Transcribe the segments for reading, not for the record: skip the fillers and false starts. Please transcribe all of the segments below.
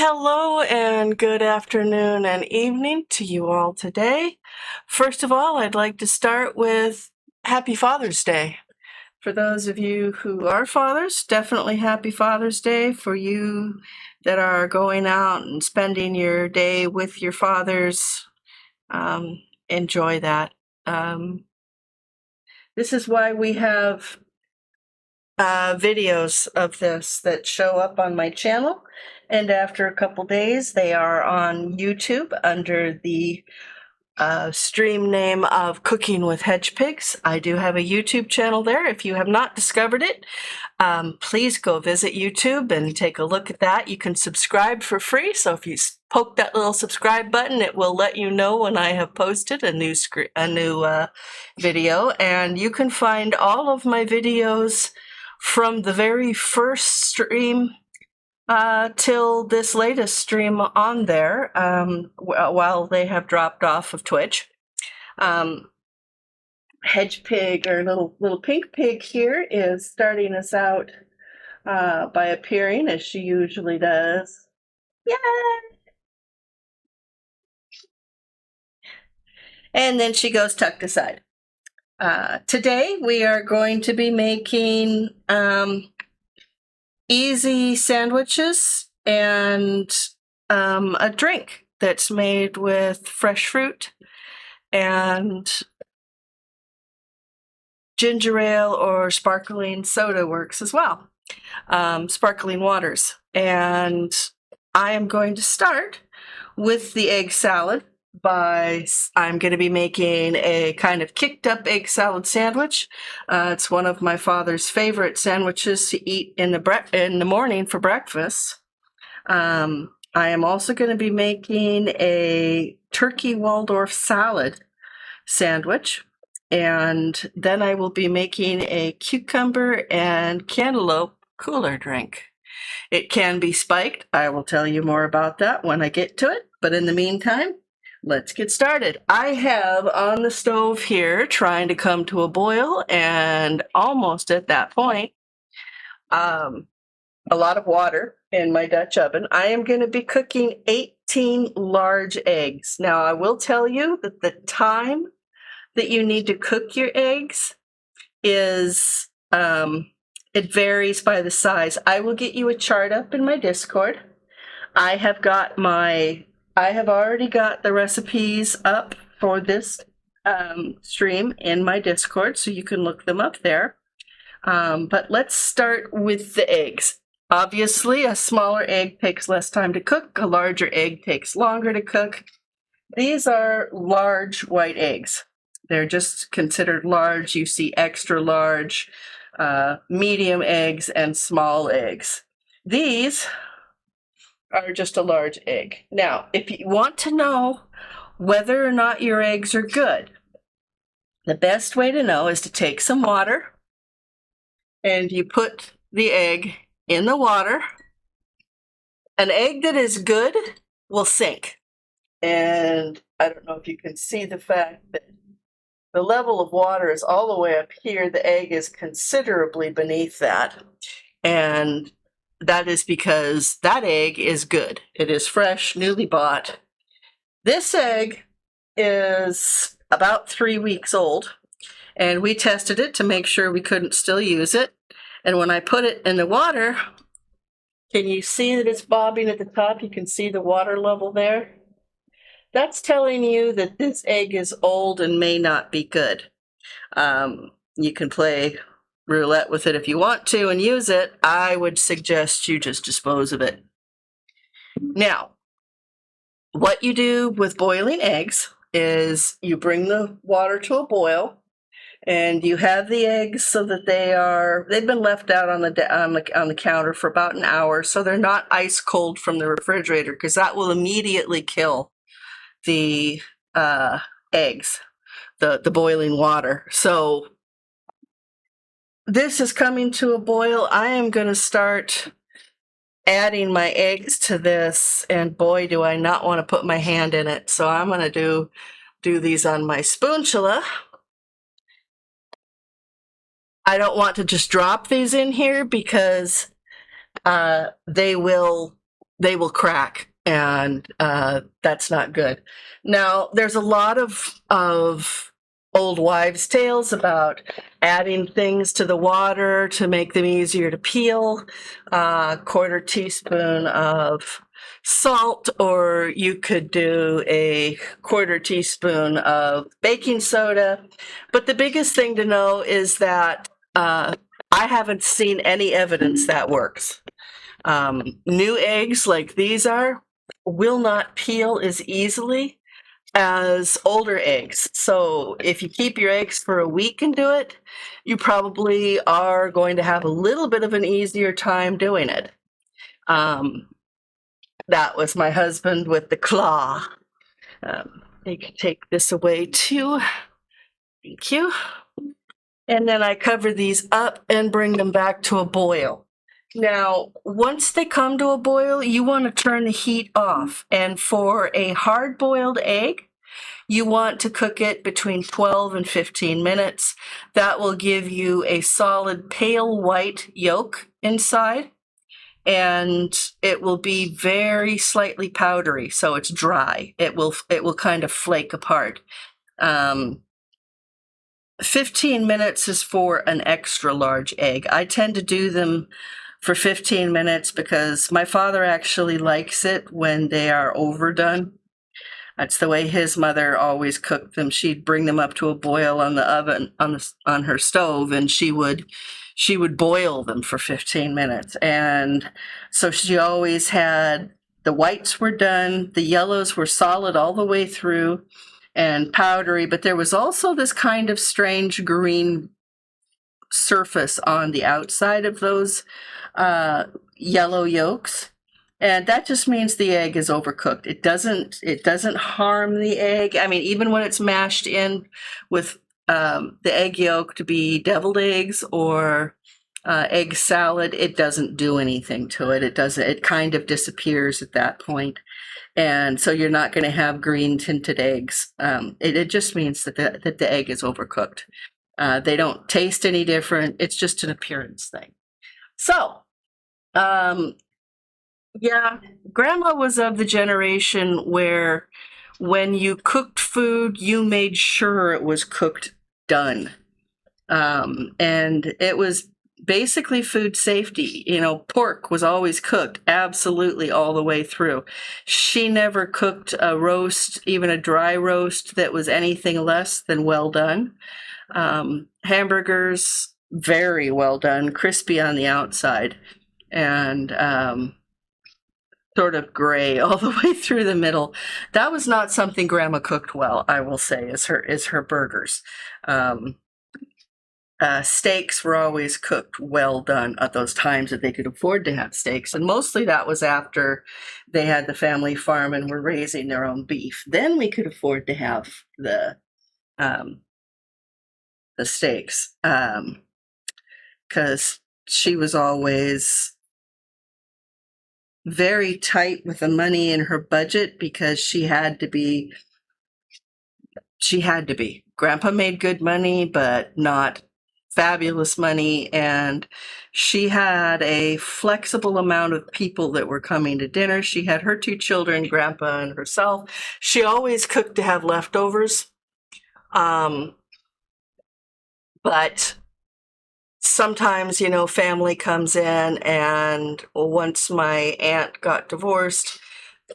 Hello and good afternoon and evening to you all today. First of all, I'd like to start with Happy Father's Day. For those of you who are fathers, definitely Happy Father's Day. For you that are going out and spending your day with your fathers, enjoy that. This is why we have videos of this that show up on my channel, and after a couple days they are on YouTube under the stream name of Cooking with Hedgepigs. I do have a YouTube channel there. If you have not discovered it, please go visit YouTube and take a look at that. You can subscribe for free, so if you poke that little subscribe button, it will let you know when I have posted a new video, and you can find all of my videos from the very first stream till this latest stream on there, while they have dropped off of Twitch. Hedgepig, or little pink pig here, is starting us out by appearing as she usually does. Yay! And then she goes tucked aside. Today we are going to be making easy sandwiches and a drink that's made with fresh fruit and ginger ale or sparkling soda works as well, sparkling waters. And I am going to start with the egg salad. I'm going to be making a kind of kicked up egg salad sandwich. It's one of my father's favorite sandwiches to eat in the morning for breakfast. I am also going to be making a turkey Waldorf salad sandwich, and then I will be making a cucumber and cantaloupe cooler drink. It can be spiked. I will tell you more about that when I get to it, but in the meantime, let's get started. I have on the stove here, trying to come to a boil, and almost at that point, a lot of water in my Dutch oven. I am going to be cooking 18 large eggs. Now, I will tell you that the time that you need to cook your eggs is, it varies by the size. I will get you a chart up in my Discord. I have already got the recipes up for this stream in my Discord, so you can look them up there. But let's start with the eggs. Obviously, a smaller egg takes less time to cook. A larger egg takes longer to cook. These are large white eggs. They're just considered large. You see extra large, medium eggs, and small eggs. These are just a large egg. Now, if you want to know whether or not your eggs are good, the best way to know is to take some water and you put the egg in the water. An egg that is good will sink. And I don't know if you can see the fact that the level of water is all the way up here. The egg is considerably beneath that. And that is because that egg is good. It is fresh, newly bought. This egg is about 3 weeks old, and we tested it to make sure we couldn't still use it. And when I put it in the water, can you see that it's bobbing at the top? You can see the water level there. That's telling you that this egg is old and may not be good. You can play roulette with it if you want to and use it. I would suggest you just dispose of it. Now, what you do with boiling eggs is you bring the water to a boil, and you have the eggs so that they've been left out on the counter for about an hour, so they're not ice cold from the refrigerator, because that will immediately kill the eggs, the boiling water. So this is coming to a boil. I am going to start adding my eggs to this, and boy, do I not want to put my hand in it. So I'm going to do these on my spatula. I don't want to just drop these in here because they will they will crack, and that's not good. Now, there's a lot of old wives' tales about adding things to the water to make them easier to peel. Quarter teaspoon of salt, or you could do a quarter teaspoon of baking soda. But the biggest thing to know is that I haven't seen any evidence that works. New eggs like these will not peel as easily as older eggs. So if you keep your eggs for a week and do it, you probably are going to have a little bit of an easier time doing it. That was my husband with the claw. You can take this away too. Thank you. And then I cover these up and bring them back to a boil. Now, once they come to a boil, you want to turn the heat off. And for a hard-boiled egg, you want to cook it between 12 and 15 minutes. That will give you a solid pale white yolk inside, and it will be very slightly powdery, so it's dry. It will kind of flake apart. 15 minutes is for an extra large egg. I tend to do them for 15 minutes because my father actually likes it when they are overdone. That's the way his mother always cooked them. She'd bring them up to a boil on the oven, on her stove, and she would boil them for 15 minutes. And so she always had, the whites were done, the yellows were solid all the way through and powdery, but there was also this kind of strange green surface on the outside of those yellow yolks, and that just means the egg is overcooked. It doesn't harm the egg. I mean, even when it's mashed in with the egg yolk to be deviled eggs or egg salad, it doesn't do anything to it. It kind of disappears at that point. And so you're not going to have green tinted eggs. It just means that the egg is overcooked. They don't taste any different. It's just an appearance thing. So, yeah, Grandma was of the generation where when you cooked food, you made sure it was cooked done. And it was basically food safety. You know, pork was always cooked absolutely all the way through. She never cooked a roast, even a dry roast, that was anything less than well done. Hamburgers, very well done, crispy on the outside, and sort of gray all the way through the middle. That was not something Grandma cooked well, I will say, is her burgers. Steaks were always cooked well done at those times that they could afford to have steaks, and mostly that was after they had the family farm and were raising their own beef. Then we could afford to have the steaks, because she was always very tight with the money in her budget because she had to be. Grandpa made good money, but not fabulous money, and she had a flexible amount of people that were coming to dinner. She had her 2 children, Grandpa and herself. She always cooked to have leftovers. But sometimes, you know, family comes in, and once my aunt got divorced,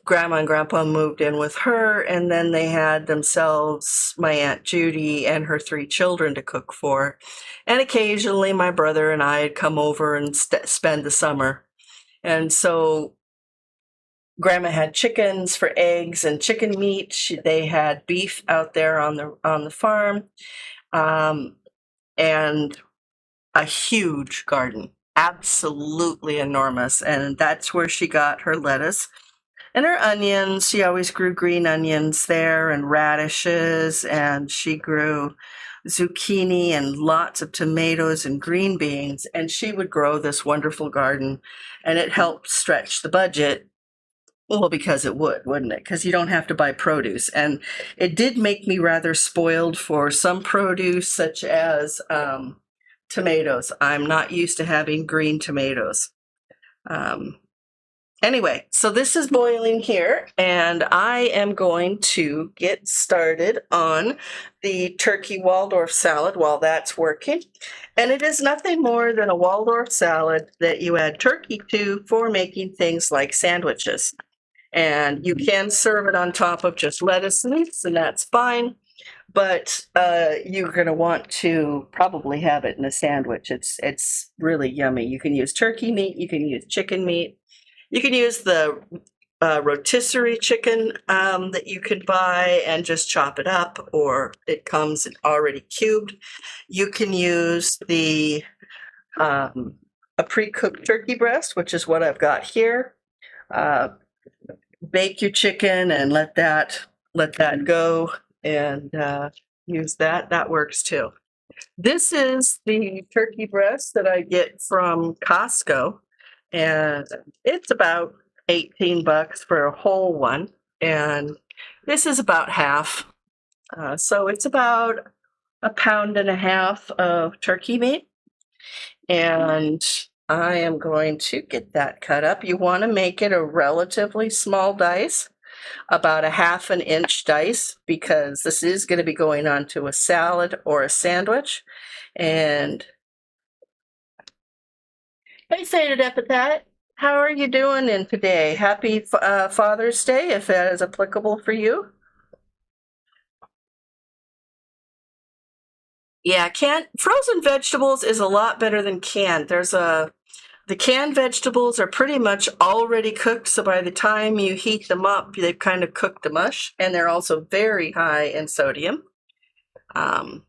Grandma and Grandpa moved in with her, and then they had themselves, my Aunt Judy and her 3 children to cook for. And occasionally my brother and I had come over and spend the summer. And so Grandma had chickens for eggs and chicken meat. They had beef out there on the farm. And a huge garden, absolutely enormous. And that's where she got her lettuce and her onions. She always grew green onions there and radishes, and she grew zucchini and lots of tomatoes and green beans. And she would grow this wonderful garden, and it helped stretch the budget. Well, because it would, wouldn't it? Because you don't have to buy produce. And it did make me rather spoiled for some produce, such as tomatoes. I'm not used to having green tomatoes. Anyway, so this is boiling here, and I am going to get started on the turkey Waldorf salad while that's working. And it is nothing more than a Waldorf salad that you add turkey to for making things like sandwiches. And you can serve it on top of just lettuce leaves, and that's fine. But you're going to want to probably have it in a sandwich. It's really yummy. You can use turkey meat, you can use chicken meat, you can use the rotisserie chicken that you could buy and just chop it up, or it comes already cubed. You can use the a pre-cooked turkey breast, which is what I've got here. Bake your chicken and let that go, and use that. That works too. This is the turkey breast that I get from Costco, and it's about $18 for a whole one, and this is about half. So it's about 1.5 pounds of turkey meat, and I am going to get that cut up. You want to make it a relatively small dice, about 1/2 inch dice, because this is going to be going onto a salad or a sandwich. And hey, Faded Epithet, how are you doing in today? Happy Father's Day, if that is applicable for you. Yeah, frozen vegetables is a lot better than canned. The canned vegetables are pretty much already cooked, so by the time you heat them up, they've kind of cooked the mush, and they're also very high in sodium. All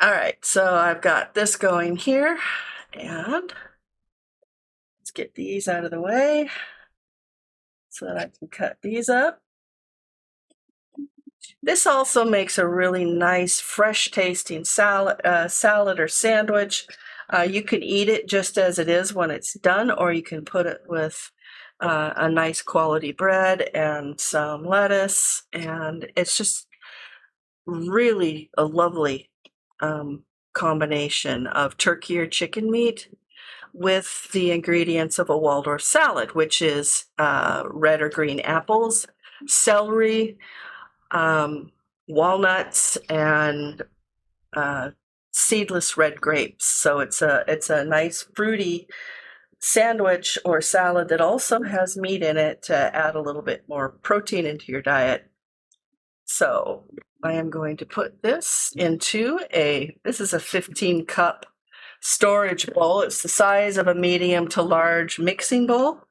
right, so I've got this going here, and let's get these out of the way so that I can cut these up. This also makes a really nice, fresh-tasting salad or sandwich. You can eat it just as it is when it's done, or you can put it with a nice quality bread and some lettuce, and it's just really a lovely combination of turkey or chicken meat with the ingredients of a Waldorf salad, which is red or green apples, celery, walnuts, and seedless red grapes. So it's a nice fruity sandwich or salad that also has meat in it to add a little bit more protein into your diet. So I am going to put this into this is a 15-cup storage bowl. It's the size of a medium to large mixing bowl,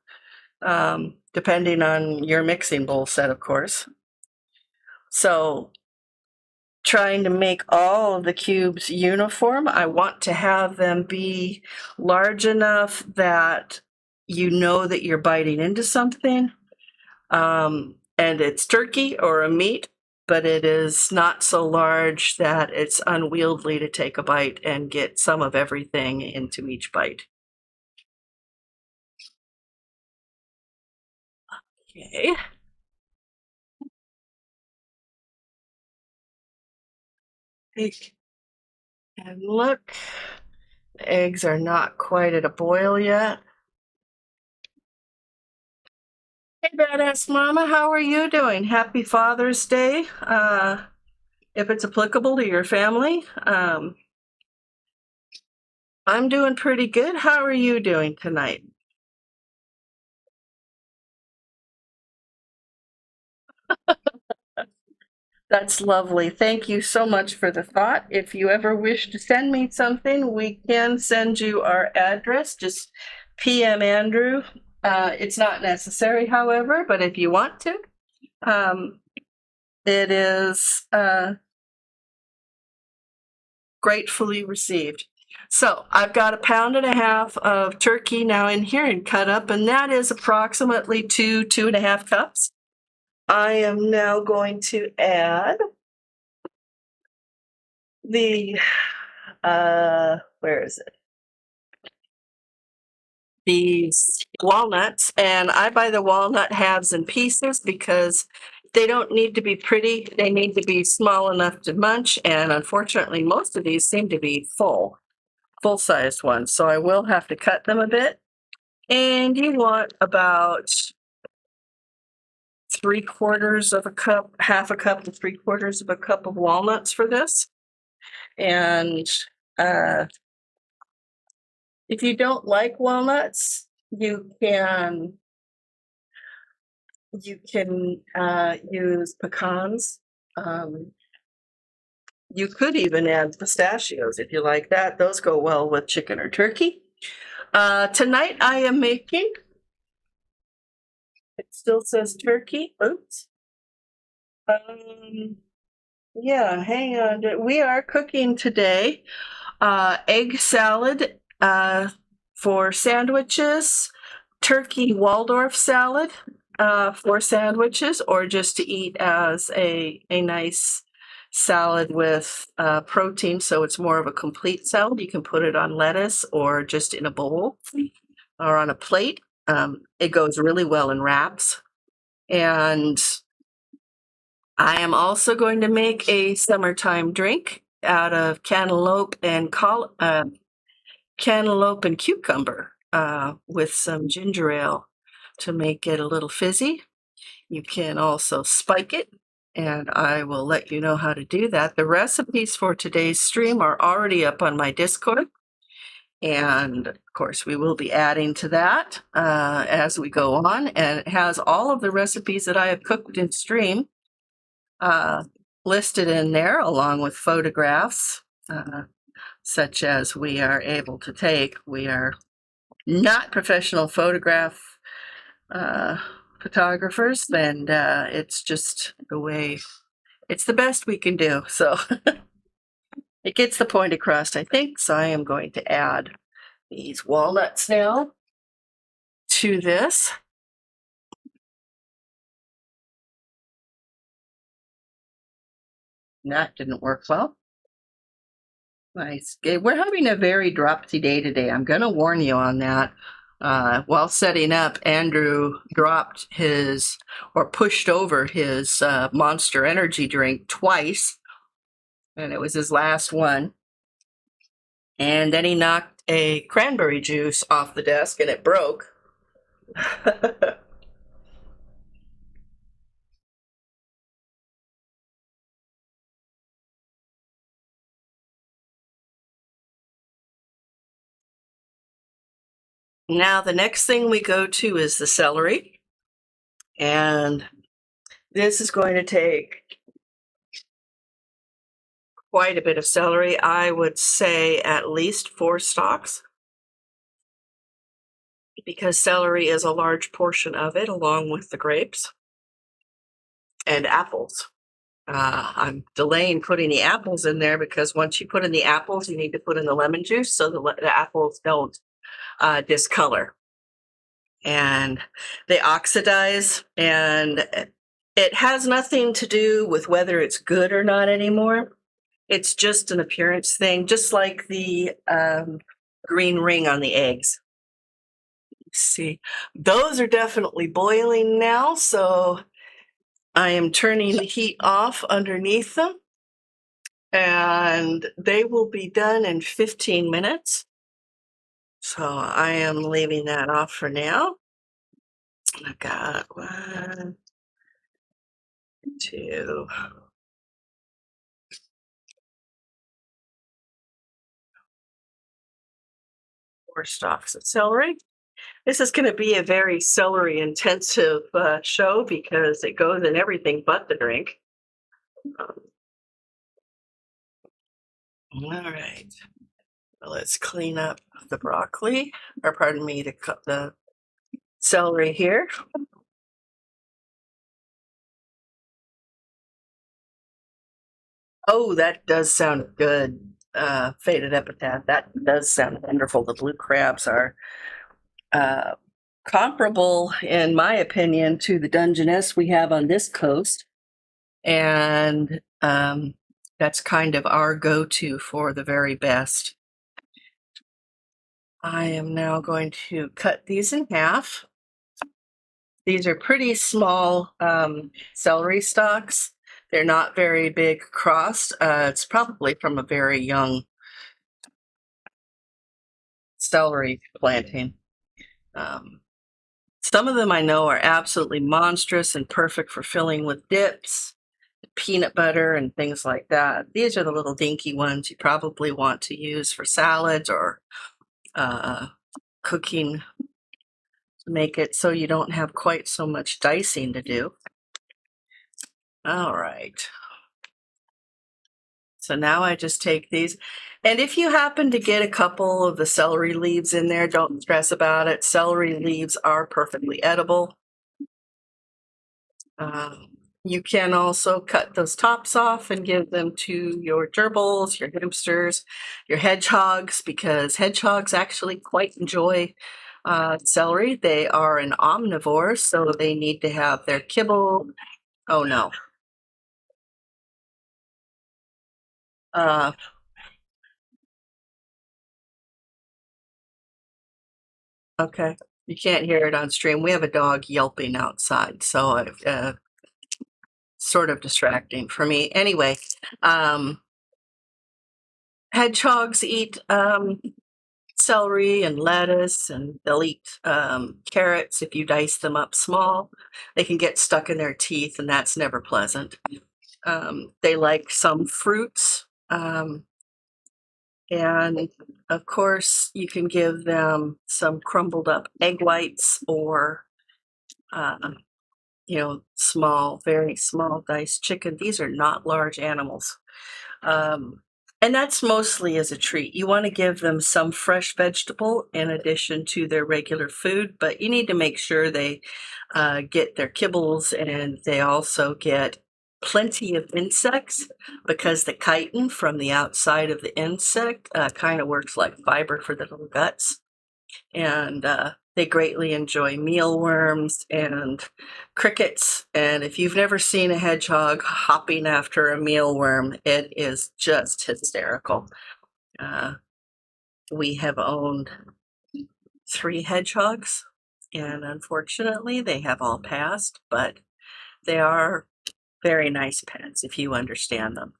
depending on your mixing bowl set, of course. So trying to make all of the cubes uniform, I want to have them be large enough that you know that you're biting into something, and it's turkey or a meat, but it is not so large that it's unwieldy to take a bite and get some of everything into each bite. Okay. And look, the eggs are not quite at a boil yet. Hey, Badass Mama, how are you doing? Happy Father's Day, if it's applicable to your family. I'm doing pretty good. How are you doing tonight? That's lovely. Thank you so much for the thought. If you ever wish to send me something, we can send you our address. Just PM Andrew. It's not necessary, however, but if you want to, it is gratefully received. So I've got 1.5 pounds of turkey now in here and cut up, and that is approximately 2.5 cups. I am now going to add the, where is it? These walnuts, and I buy the walnut halves and pieces because they don't need to be pretty. They need to be small enough to munch, and unfortunately, most of these seem to be full. full-sized ones, so I will have to cut them a bit. And you want about 3/4 of a cup, half a cup to 3/4 of a cup of walnuts for this. And if you don't like walnuts, you can use pecans. You could even add pistachios if you like that. Those go well with chicken or turkey. Tonight I am making, it still says turkey. Oops. Yeah, hang on. We are cooking today egg salad for sandwiches, turkey Waldorf salad for sandwiches, or just to eat as a nice salad with protein, so it's more of a complete salad. You can put it on lettuce or just in a bowl or on a plate. It goes really well in wraps. And I am also going to make a summertime drink out of cantaloupe and cucumber with some ginger ale to make it a little fizzy. You can also spike it, and I will let you know how to do that. The recipes for today's stream are already up on my Discord, and of course we will be adding to that as we go on, and it has all of the recipes that I have cooked in stream listed in there, along with photographs such as we are able to take. We are not professional photographers, and it's just the way, it's the best we can do. So it gets the point across, I think. So I am going to add these walnuts now to this. That didn't work well. Nice. We're having a very dropsy day today. I'm going to warn you on that. While setting up, Andrew dropped pushed over his Monster Energy drink twice, and it was his last one. And then he knocked a cranberry juice off the desk, and it broke. Now, the next thing we go to is the celery. And this is going to take quite a bit of celery. I would say at least 4 stalks, because celery is a large portion of it, along with the grapes and apples. I'm delaying putting the apples in there because once you put in the apples, you need to put in the lemon juice so the apples don't discolor. And they oxidize, and it has nothing to do with whether it's good or not anymore. It's just an appearance thing, just like the green ring on the eggs. See, those are definitely boiling now, so I am turning the heat off underneath them, and they will be done in 15 minutes. So I am leaving that off for now. I got 1, 2, 4 stalks of celery. This is going to be a very celery intensive show because it goes in everything but the drink. All right. Well, let's clean up the broccoli, or pardon me, the celery here. Oh, that does sound good. Faded epitaph. That does sound wonderful. The blue crabs are comparable, in my opinion, to the Dungeness we have on this coast. And that's kind of our go-to for the very best. I am now going to cut these in half. These are pretty small celery stalks. They're not very big crossed. It's probably from a very young celery planting. Some of them I know are absolutely monstrous and perfect for filling with dips, peanut butter, and things like that. These are the little dinky ones you probably want to use for salads or cooking to make it so you don't have quite so much dicing to do. All right. So now I just take these. And if you happen to get a couple of the celery leaves in there, don't stress about it. Celery leaves are perfectly edible. You can also cut those tops off and give them to your gerbils, your hamsters, your hedgehogs, because hedgehogs actually quite enjoy celery. They are an omnivore, so they need to have their kibble. Oh no. Okay. You can't hear it on stream. We have a dog yelping outside, so sort of distracting for me. Anyway, hedgehogs eat celery and lettuce, and they'll eat carrots if you dice them up small. They can get stuck in their teeth, and that's never pleasant. They like some fruits. And of course, you can give them some crumbled up egg whites or, small, very small diced chicken. These are not large animals. And that's mostly as a treat. You want to give them some fresh vegetable in addition to their regular food, but you need to make sure they get their kibbles and they also get plenty of insects, because the chitin from the outside of the insect kind of works like fiber for the little guts. And they greatly enjoy mealworms and crickets. And if you've never seen a hedgehog hopping after a mealworm, it is just hysterical. We have owned 3 hedgehogs, and unfortunately they have all passed, but they are very nice pets if you understand them.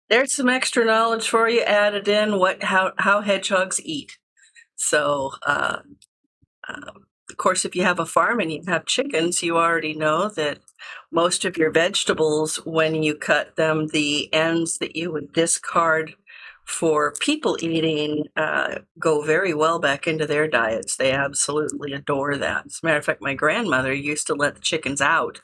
There's some extra knowledge for you added in how hedgehogs eat. So, of course, if you have a farm and you have chickens, you already know that most of your vegetables, when you cut them, the ends that you would discard for people eating go very well back into their diets. They absolutely adore that. As a matter of fact, my grandmother used to let the chickens out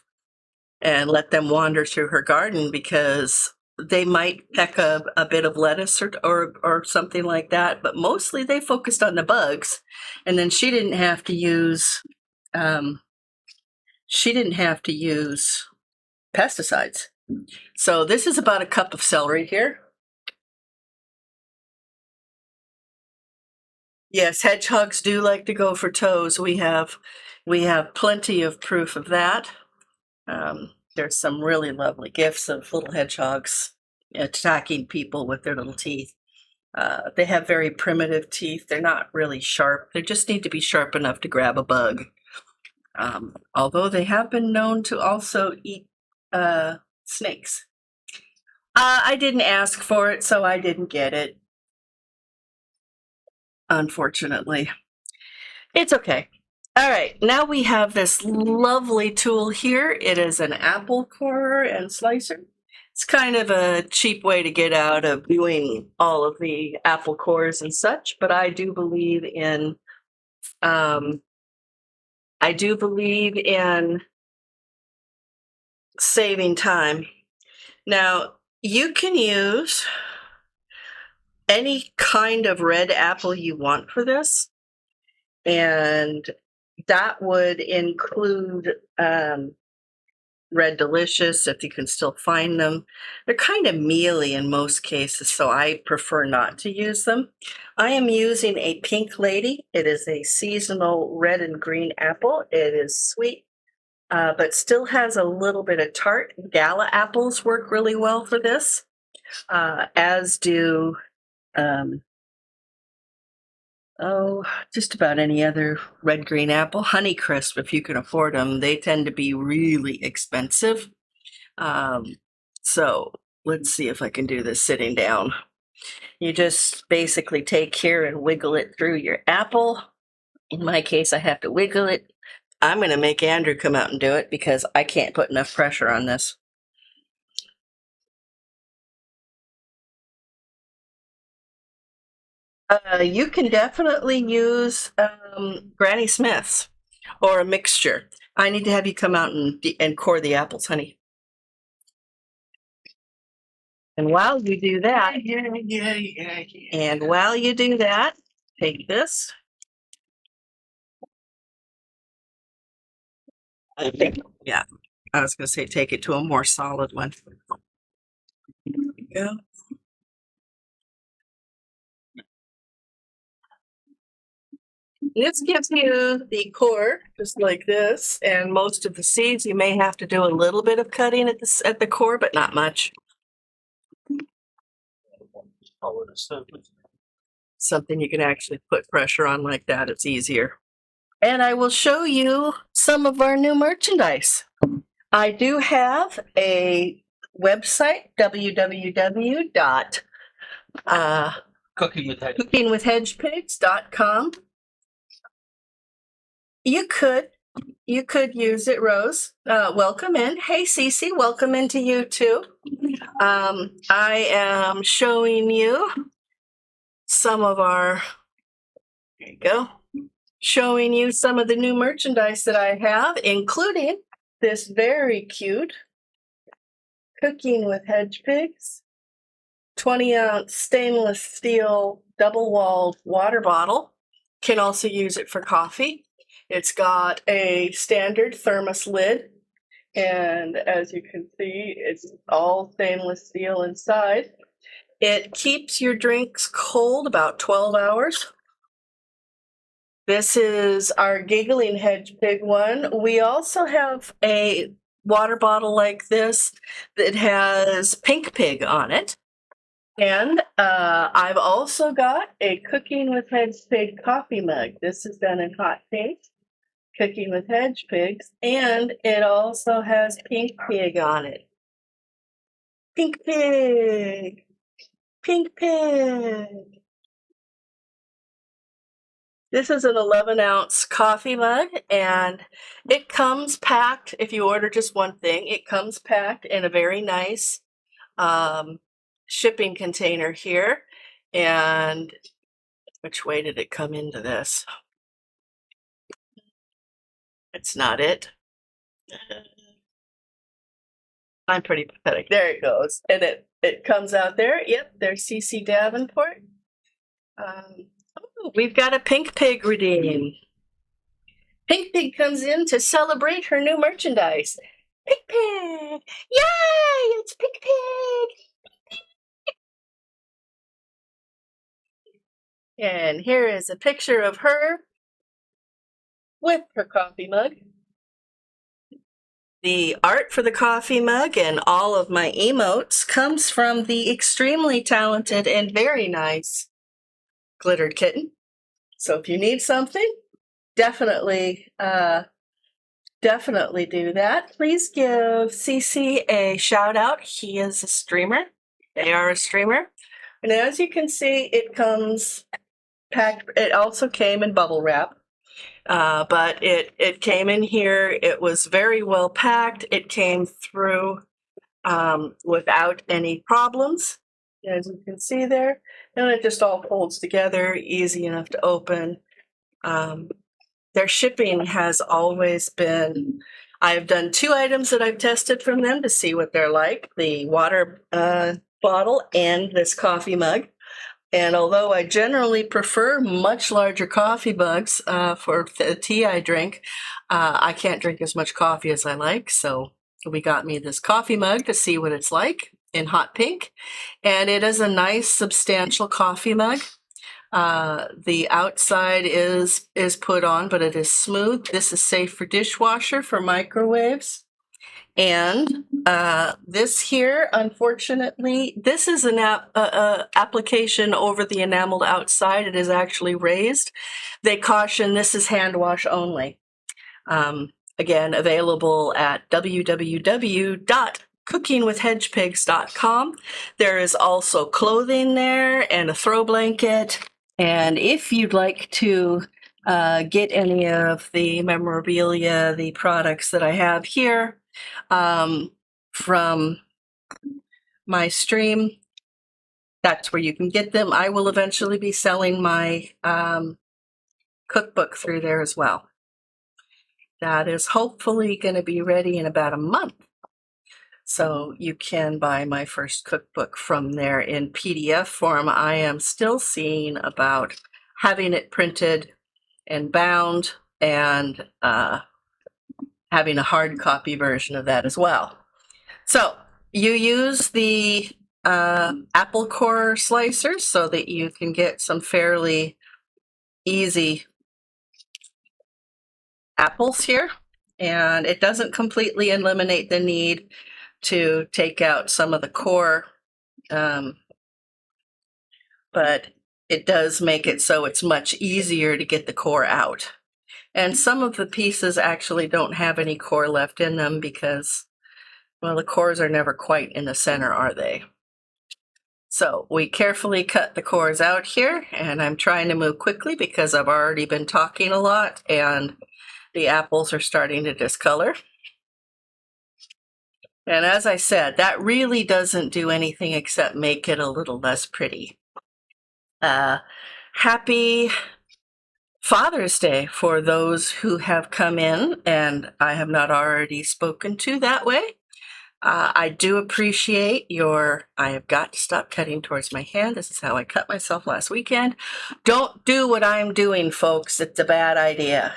and let them wander through her garden, because they might peck a bit of lettuce or something like that, but mostly they focused on the bugs. And then she didn't have to use pesticides. So this is about a cup of celery here. Yes, hedgehogs do like to go for toes. We have plenty of proof of that. There's some really lovely gifs of little hedgehogs attacking people with their little teeth. They have very primitive teeth. They're not really sharp. They just need to be sharp enough to grab a bug. Although they have been known to also eat snakes. I didn't ask for it, so I didn't get it. Unfortunately. It's okay. All right, now we have this lovely tool here. It is an apple corer and slicer. It's kind of a cheap way to get out of doing all of the apple cores and such, but I do believe in saving time. Now, you can use any kind of red apple you want for this, and that would include Red Delicious, if you can still find them. They're kind of mealy in most cases, so I prefer not to use them. I am using a Pink Lady. It is a seasonal red and green apple. It is sweet, but still has a little bit of tart. Gala apples work really well for this, as do just about any other red green apple. Honeycrisp, if you can afford them. They tend to be really expensive. So let's see if I can do this sitting down. You just basically take here and wiggle it through your apple. In my case, I have to wiggle it. I'm going to make Andrew come out and do it because I can't put enough pressure on this. You can definitely use Granny Smith's or a mixture. I need to have you come out and core the apples, honey. And while you do that, and while you do that, take this. I think, yeah, I was going to say take it to a more solid one. There we go. This gives you the core, just like this, and most of the seeds you may have to do a little bit of cutting at the core, but not much. Something you can actually put pressure on like that, it's easier. And I will show you some of our new merchandise. I do have a website, www.cookingwithhedgepigs.com. You could use it, Rose. Welcome in. Hey, Cece, welcome into you too. I am showing you some of our, there you go, showing you some of the new merchandise that I have, including this very cute Cooking with Hedgepigs 20-ounce stainless steel double-walled water bottle. Can also use it for coffee. It's got a standard thermos lid, and as you can see, it's all stainless steel inside. It keeps your drinks cold about 12 hours. This is our Giggling Hedge Pig one. We also have a water bottle like this that has Pink Pig on it. And I've also got a Cooking with Hedge Pig coffee mug. This is done in hot pink, Cooking with Hedge Pigs, and it also has Pink Pig on it. Pink Pig! Pink Pig! This is an 11-ounce coffee mug, and it comes packed. If you order just one thing, it comes packed in a very nice shipping container here. And which way did it come into this? It's not it. I'm pretty pathetic. There it goes. And it comes out there. Yep, there's CC Davenport. We've got a Pink Pig redeem. Pink Pig comes in to celebrate her new merchandise. Pink Pig! Yay! It's Pink Pig! And here is a picture of her with her coffee mug. The art for the coffee mug and all of my emotes comes from the extremely talented and very nice Glittered Kitten. So if you need something, definitely do that. Please give CC a shout out. He is a streamer. They are a streamer. And as you can see, it comes packed. It also came in bubble wrap. But it came in here. It was very well packed. It came through without any problems, as you can see there. And it just all folds together, easy enough to open. Their shipping has always been, I've done 2 items that I've tested from them to see what they're like, the water bottle and this coffee mug. And although I generally prefer much larger coffee mugs for the tea I drink, I can't drink as much coffee as I like. So we got me this coffee mug to see what it's like in hot pink. And it is a nice, substantial coffee mug. The outside is put on, but it is smooth. This is safe for dishwasher, for microwaves. And this here, unfortunately, this is an application over the enameled outside. It is actually raised. They caution this is hand wash only. Again, available at www.cookingwithhedgepigs.com. cookingwithhedgepigs.com. There is also clothing there and a throw blanket. And if you'd like to get any of the memorabilia, the products that I have here from my stream, that's where you can get them. I will eventually be selling my cookbook through there as well. That is hopefully going to be ready in about a month. So you can buy my first cookbook from there in PDF form. I am still seeing about having it printed and bound and having a hard copy version of that as well. So you use the apple core slicers so that you can get some fairly easy apples here. And it doesn't completely eliminate the need to take out some of the core, but it does make it so it's much easier to get the core out. And some of the pieces actually don't have any core left in them because, well, the cores are never quite in the center, are they? So we carefully cut the cores out here, and I'm trying to move quickly because I've already been talking a lot and the apples are starting to discolor. And as I said, that really doesn't do anything except make it a little less pretty. Happy Father's Day for those who have come in and I have not already spoken to that way. I do appreciate I have got to stop cutting towards my hand. This is how I cut myself last weekend. Don't do what I'm doing, folks. It's a bad idea.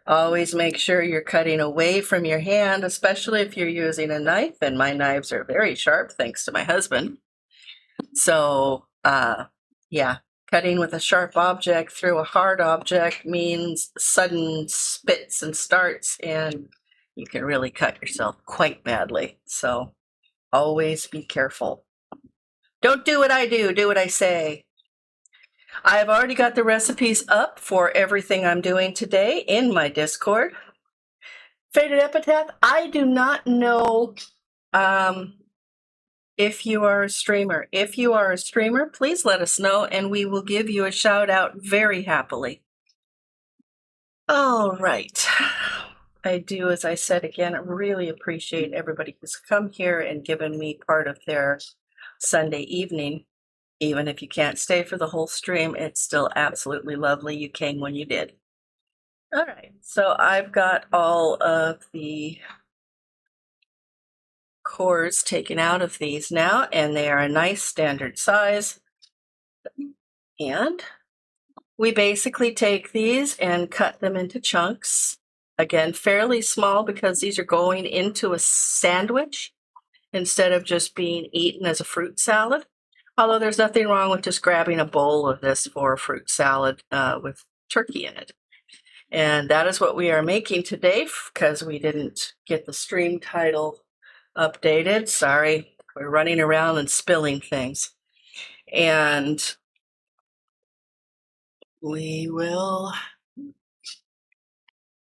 Always make sure you're cutting away from your hand, especially if you're using a knife. And my knives are very sharp, thanks to my husband. So, yeah, cutting with a sharp object through a hard object means sudden spits and starts, and you can really cut yourself quite badly. So always be careful. Don't do what I do what I say. I've already got the recipes up for everything I'm doing today in my Discord. Faded Epitaph, I do not know if you are a streamer. If you are a streamer, please let us know and we will give you a shout out very happily. All right. I do, as I said again, really appreciate everybody who's come here and given me part of their Sunday evening. Even if you can't stay for the whole stream, it's still absolutely lovely you came when you did. All right, so I've got all of the cores taken out of these now, and they are a nice standard size. And we basically take these and cut them into chunks. Again, fairly small because these are going into a sandwich instead of just being eaten as a fruit salad. Although there's nothing wrong with just grabbing a bowl of this for a fruit salad with turkey in it. And that is what we are making today because we didn't get the stream title updated. Sorry, we're running around and spilling things. And we will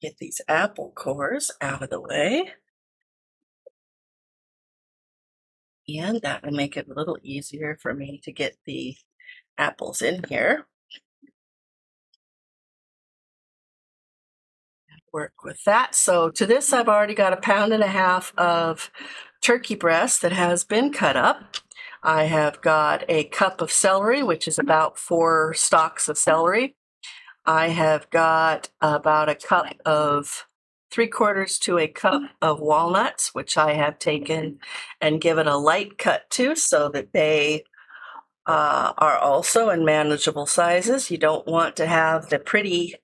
get these apple cores out of the way. And that will make it a little easier for me to get the apples in here. Work with that. So to this, I've already got 1.5 pounds of turkey breast that has been cut up. I have got a cup of celery, which is about 4 stalks of celery. I have got about a cup of 3/4 to a cup of walnuts, which I have taken and given a light cut to so that they are also in manageable sizes. You don't want to have the pretty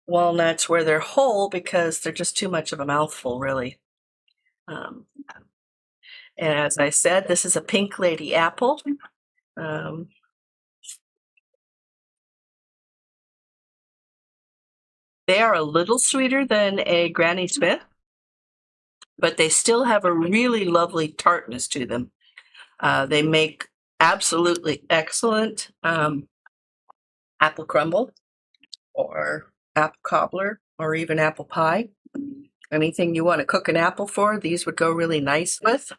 walnuts where they're whole because they're just too much of a mouthful, really. And as I said, this is a Pink Lady apple. They are a little sweeter than a Granny Smith, but they still have a really lovely tartness to them. They make absolutely excellent apple crumble or apple cobbler or even apple pie. Anything you want to cook an apple for, these would go really nice with.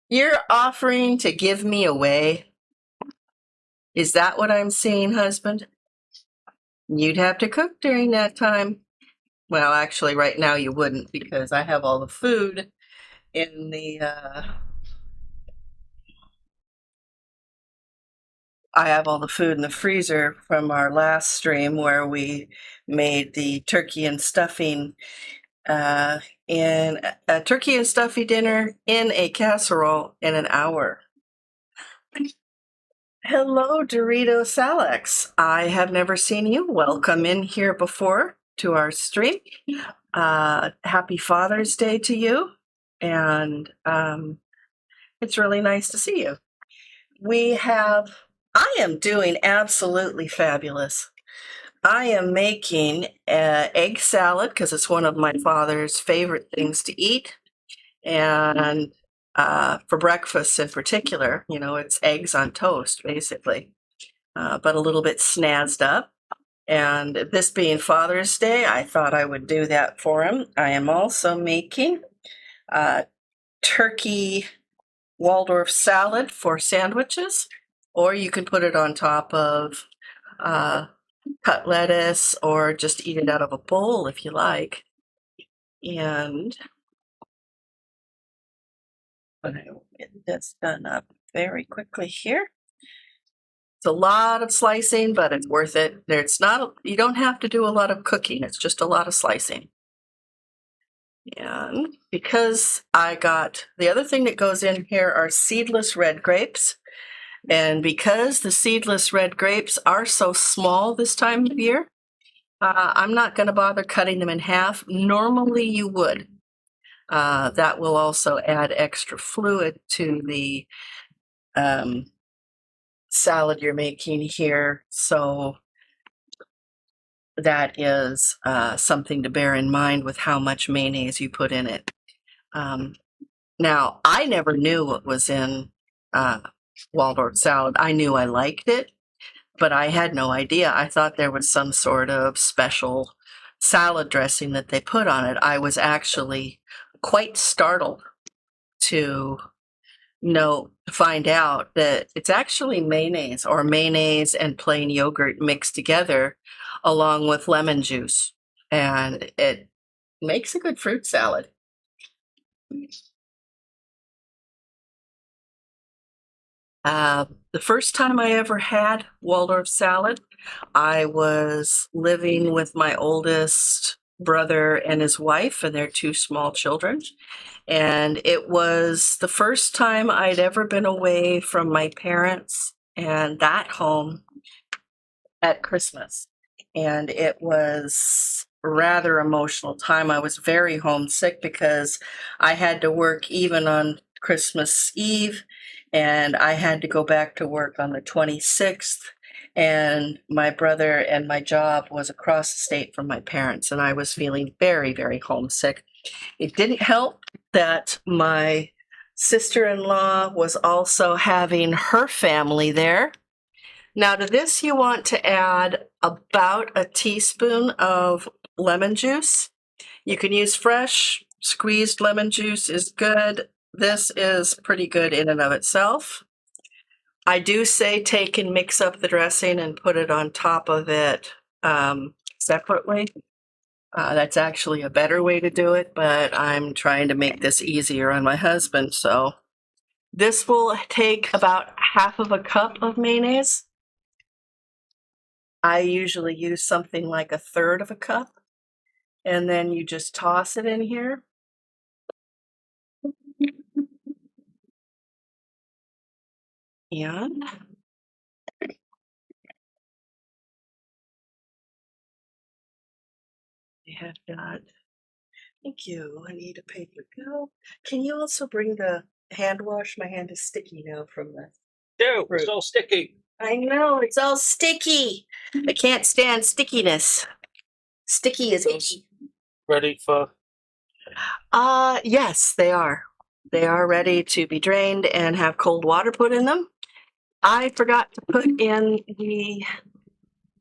You're offering to give me away? Is that what I'm seeing, husband? You'd have to cook during that time. Well, actually, right now you wouldn't because I have all the food in the freezer from our last stream where we made the turkey and stuffing in a turkey and stuffing dinner in a casserole in an hour. Hello, Doritos Alex. I have never seen you. Welcome in here before to our stream. Happy Father's Day to you. And it's really nice to see you. I am doing absolutely fabulous. I am making egg salad because it's one of my father's favorite things to eat. And for breakfast in particular, it's eggs on toast, basically, but a little bit snazzed up. And this being Father's Day, I thought I would do that for him. I am also making turkey Waldorf salad for sandwiches, or you can put it on top of cut lettuce or just eat it out of a bowl if you like. And I'm going to get this done up very quickly here. It's a lot of slicing, but it's worth it. You don't have to do a lot of cooking. It's just a lot of slicing. And because the other thing that goes in here are seedless red grapes. And because the seedless red grapes are so small this time of year, I'm not going to bother cutting them in half. Normally you would. That will also add extra fluid to the salad you're making here. So that is something to bear in mind with how much mayonnaise you put in it. Now, I never knew what was in Waldorf salad. I knew I liked it, but I had no idea. I thought there was some sort of special salad dressing that they put on it. I was actually quite startled to find out that it's actually mayonnaise and plain yogurt mixed together along with lemon juice. And it makes a good fruit salad. The first time I ever had Waldorf salad, I was living with my oldest brother and his wife and their two small children. And it was the first time I'd ever been away from my parents and that home at Christmas. And it was a rather emotional time. I was very homesick because I had to work even on Christmas Eve, and I had to go back to work on the 26th. And my brother and my job was across the state from my parents, and I was feeling very, very homesick. It didn't help that my sister-in-law was also having her family there. Now, to this, you want to add about a teaspoon of lemon juice. You can use fresh, squeezed lemon juice is good. This is pretty good in and of itself. I do say take and mix up the dressing and put it on top of it separately. That's actually a better way to do it, but I'm trying to make this easier on my husband. So this will take about half of a cup of mayonnaise. I usually use something like a third of a cup, and then you just toss it in here. And I have got, thank you, I need a paper towel. Can you also bring the hand wash? My hand is sticky now from the Dude, it's all sticky. I know, it's all sticky. I can't stand stickiness. Sticky is itchy. Ready for? Yes, they are. They are ready to be drained and have cold water put in them. I forgot to put in the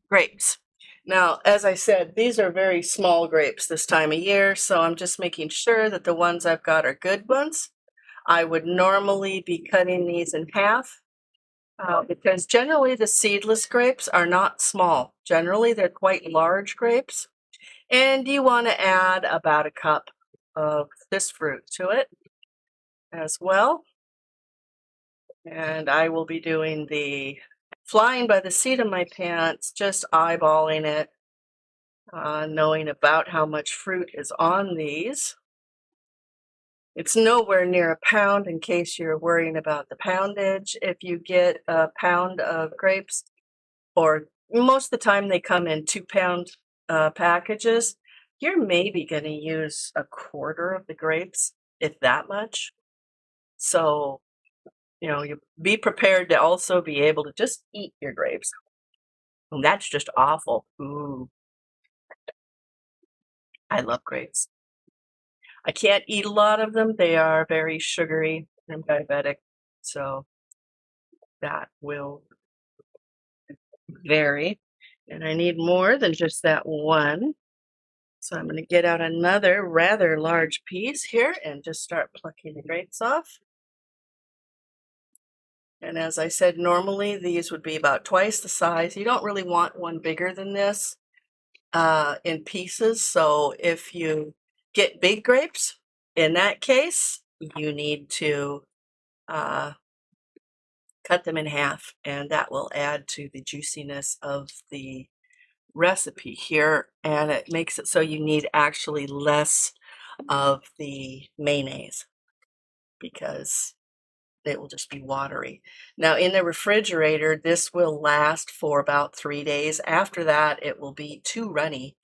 grapes. Now, as I said, these are very small grapes this time of year, so I'm just making sure that the ones I've got are good ones. I would normally be cutting these in half because generally the seedless grapes are not small. Generally, they're quite large grapes. And you want to add about a cup of this fruit to it as well. And I will be doing the flying by the seat of my pants, just eyeballing it, knowing about how much fruit is on these. It's nowhere near a pound in case you're worrying about the poundage. If you get a pound of grapes, or most of the time they come in 2-pound packages, you're maybe going to use a quarter of the grapes, if that much. So, you be prepared to also be able to just eat your grapes. And that's just awful. Ooh, I love grapes. I can't eat a lot of them. They are very sugary. I'm diabetic, so that will vary. And I need more than just that one. So I'm going to get out another rather large piece here and just start plucking the grapes off. And as I said, normally these would be about twice the size. You don't really want one bigger than this in pieces. So if you get big grapes, in that case, you need to cut them in half, and that will add to the juiciness of the recipe here, and it makes it so you need actually less of the mayonnaise because it will just be watery. Now in the refrigerator, this will last for about 3 days. After that, it will be too runny,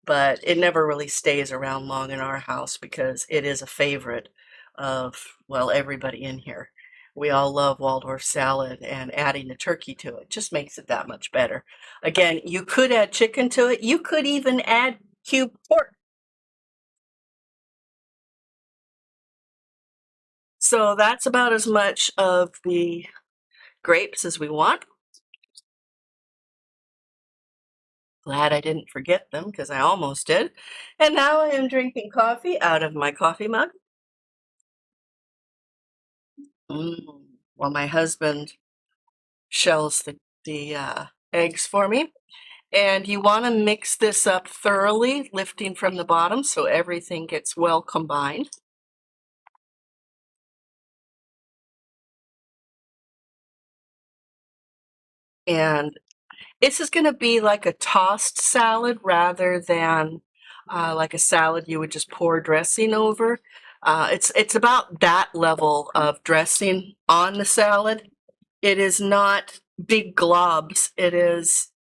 but it never really stays around long in our house because it is a favorite of, well, everybody in here. We all love Waldorf salad, and adding the turkey to it just makes it that much better. Again, you could add chicken to it. You could even add cubed pork. So that's about as much of the grapes as we want. Glad I didn't forget them because I almost did. And now I am drinking coffee out of my coffee mug. While my husband shells the eggs for me. And you want to mix this up thoroughly, lifting from the bottom so everything gets well combined. And this is going to be like a tossed salad rather than like a salad you would just pour dressing over. It's about that level of dressing on the salad. It is not big globs. It is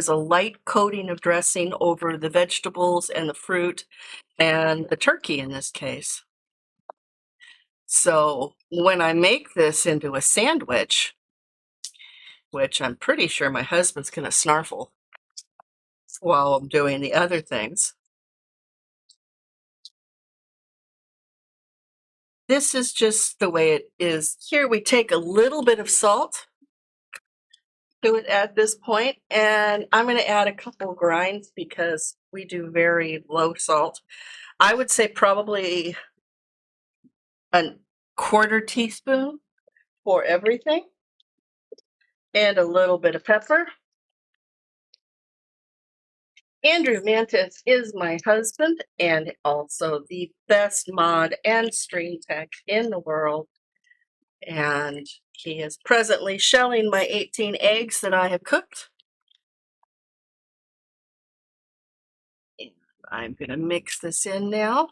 a light coating of dressing over the vegetables and the fruit and the turkey in this case. So when I make this into a sandwich, which I'm pretty sure my husband's going to snarfle while I'm doing the other things, this is just the way it is. Here we take a little bit of salt to it at this point, and I'm going to add a couple grinds because we do very low salt. I would say probably a quarter teaspoon for everything, and a little bit of pepper. Andrew Mantis is my husband and also the best mod and stream tech in the world. And he is presently shelling my 18 eggs that I have cooked. And I'm going to mix this in now.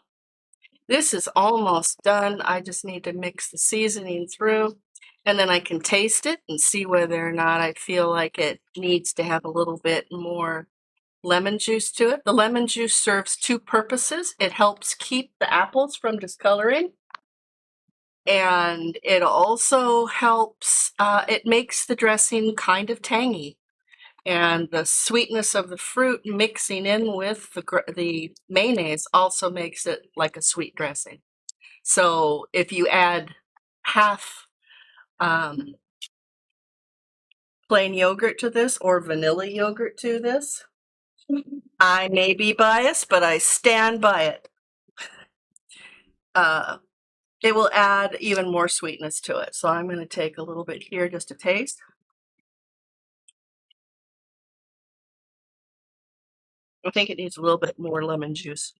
This is almost done. I just need to mix the seasoning through, and then I can taste it and see whether or not I feel like it needs to have a little bit more lemon juice to it. The lemon juice serves two purposes. It helps keep the apples from discoloring, and it also helps, it makes the dressing kind of tangy. And the sweetness of the fruit mixing in with the mayonnaise also makes it like a sweet dressing. So if you add half plain yogurt to this or vanilla yogurt to this. I may be biased, but I stand by it. It will add even more sweetness to it. So I'm going to take a little bit here just to taste. I think it needs a little bit more lemon juice.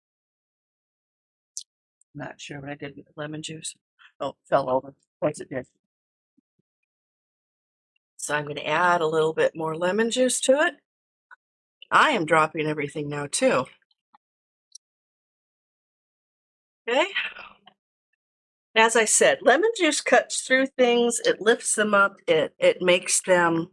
Not sure what I did with the lemon juice. Oh, it fell over. Of course it did. So I'm going to add a little bit more lemon juice to it. I am dropping everything now too. Okay. As I said, lemon juice cuts through things. It lifts them up. It makes them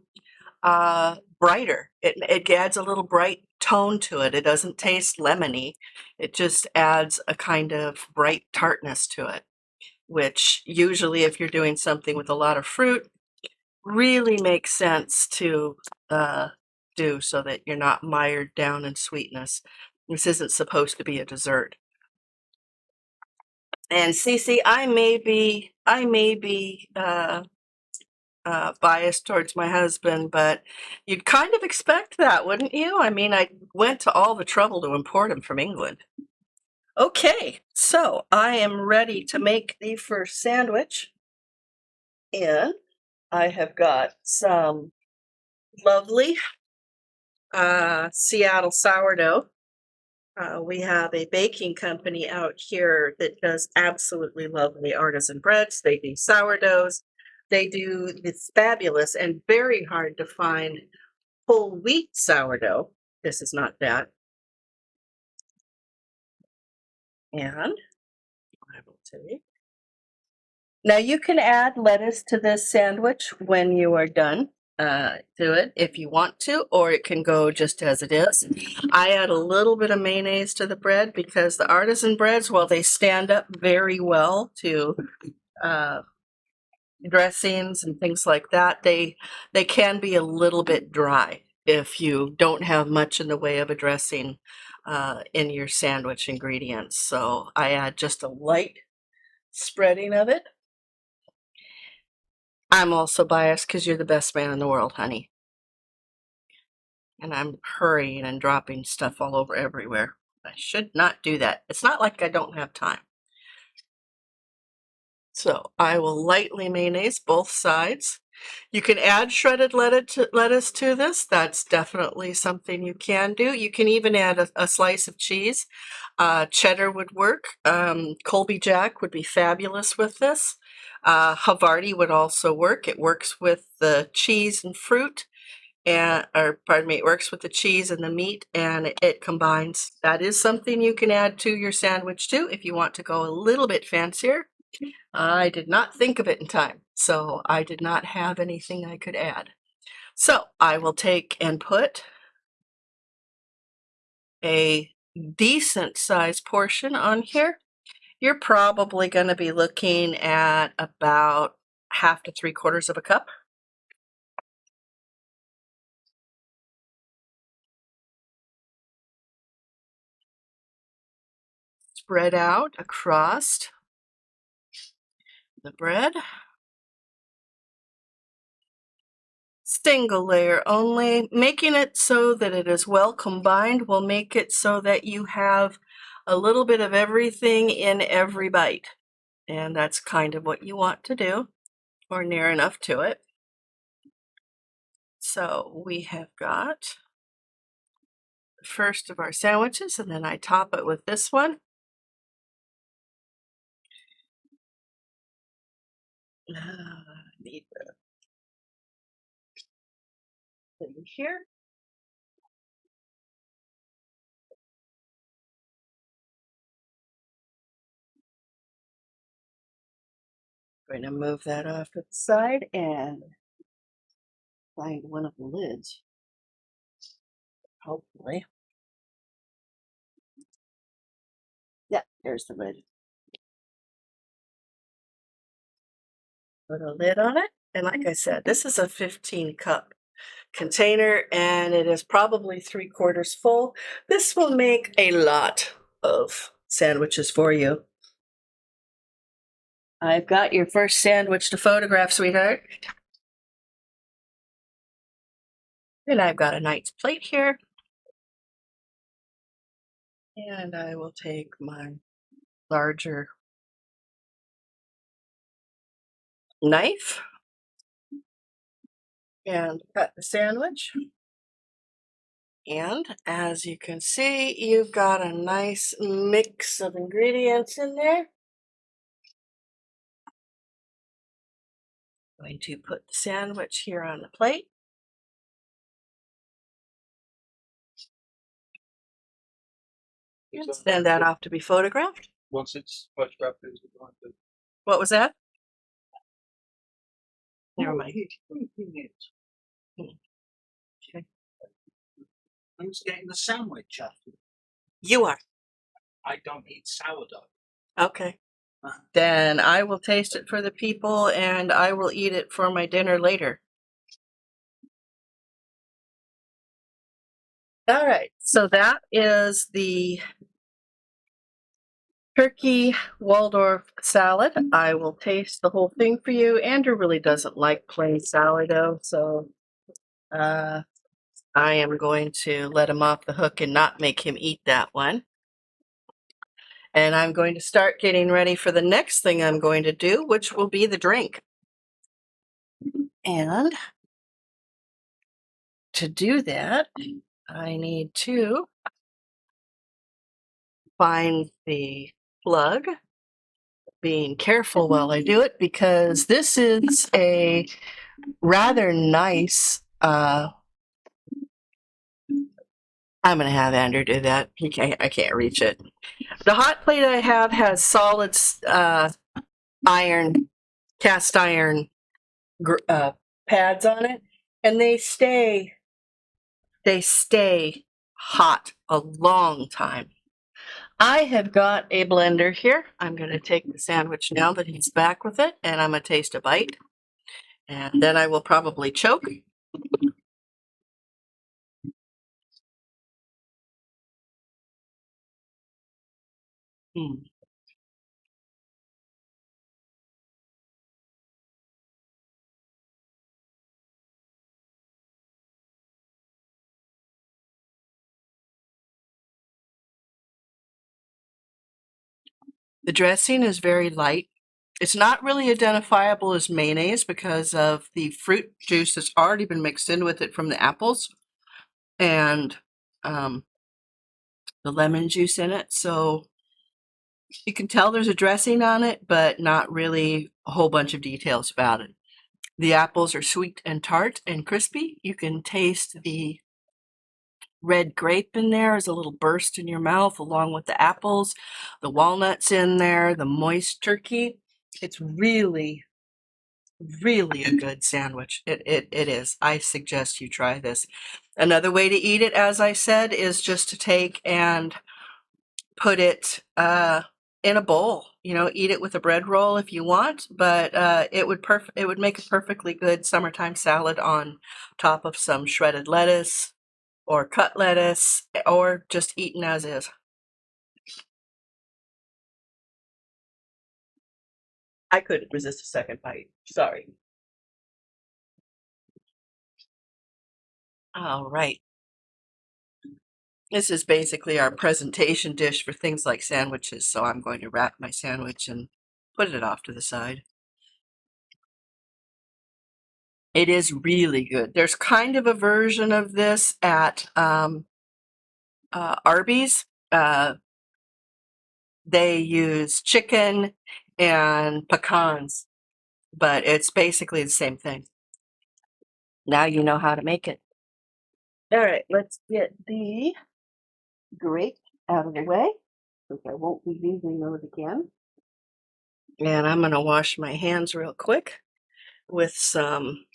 brighter. It adds a little bright tone to it. It doesn't taste lemony. It just adds a kind of bright tartness to it, which usually if you're doing something with a lot of fruit, really makes sense to do so that you're not mired down in sweetness. This isn't supposed to be a dessert. And Cece, I may be biased towards my husband, but you'd kind of expect that, wouldn't you? I mean, I went to all the trouble to import him from England. Okay, so I am ready to make the first sandwich. And I have got some lovely Seattle sourdough. We have a baking company out here that does absolutely lovely artisan breads. They do sourdoughs. They do this fabulous and very hard to find whole wheat sourdough. This is not that. And I will take. Now you can add lettuce to this sandwich when you are done to it if you want to, or it can go just as it is. I add a little bit of mayonnaise to the bread because the artisan breads, while they stand up very well to dressings and things like that, they can be a little bit dry if you don't have much in the way of a dressing in your sandwich ingredients. So I add just a light spreading of it. I'm also biased because you're the best man in the world, honey. And I'm hurrying and dropping stuff all over everywhere. I should not do that. It's not like I don't have time. So I will lightly mayonnaise both sides. You can add shredded lettuce to this. That's definitely something you can do. You can even add a slice of cheese. Cheddar would work. Colby Jack would be fabulous with this. Havarti would also work. It works with the cheese and fruit, it works with the cheese and the meat, and it combines. That is something you can add to your sandwich too if you want to go a little bit fancier. I did not think of it in time, so I did not have anything I could add. So I will take and put a decent sized portion on here. You're probably going to be looking at about 1/2 to 3/4 of a cup. Spread out across the bread. Single layer only. Making it so that it is well combined will make it so that you have a little bit of everything in every bite. And that's kind of what you want to do, or near enough to it. So we have got the first of our sandwiches, and then I top it with this one. Need the thing here. Going to move that off to the side and find one of the lids. Hopefully. Yeah, there's the lid. Put a lid on it. And like I said, this is a 15-cup container and it is probably 3/4 full. This will make a lot of sandwiches for you. I've got your first sandwich to photograph, sweetheart. And I've got a nice plate here. And I will take my larger knife and cut the sandwich. And as you can see, you've got a nice mix of ingredients in there. I'm going to put the sandwich here on the plate. And send that off to be photographed. Once it's photographed, it's going to. What was that? Never mind. Okay. Who's getting the sandwich after? You are. I don't eat sourdough. Okay. Then I will taste it for the people and I will eat it for my dinner later. All right, so that is the turkey Waldorf salad. I will taste the whole thing for you. Andrew really doesn't like plain sourdough, so I am going to let him off the hook and not make him eat that one. And I'm going to start getting ready for the next thing I'm going to do, which will be the drink. And to do that, I need to find the plug, being careful while I do it, because this is a rather nice, I'm going to have Andrew do that. I can't reach it. The hot plate I have has solid iron, cast iron pads on it, and they stay hot a long time. I have got a blender here. I'm going to take the sandwich now that he's back with it, and I'm going to taste a bite. And then I will probably choke. The dressing is very light. It's not really identifiable as mayonnaise because of the fruit juice that's already been mixed in with it from the apples and the lemon juice in it. So you can tell there's a dressing on it, but not really a whole bunch of details about it. The apples are sweet and tart and crispy. You can taste the red grape in there as a little burst in your mouth along with the apples, the walnuts in there, the moist turkey. It's really a good sandwich. It is. I suggest you try this. Another way to eat it, as I said, is just to take and put it in a bowl. You know, eat it with a bread roll if you want, but it would make a perfectly good summertime salad on top of some shredded lettuce or cut lettuce, or just eaten as is. I couldn't resist a second bite. Sorry. All right. This is basically our presentation dish for things like sandwiches, so I'm going to wrap my sandwich and put it off to the side. It is really good. There's kind of a version of this at Arby's. They use chicken and pecans, but it's basically the same thing. Now you know how to make it. All right, let's get the grape out of the way, since I won't be using those again. And I'm going to wash my hands real quick with some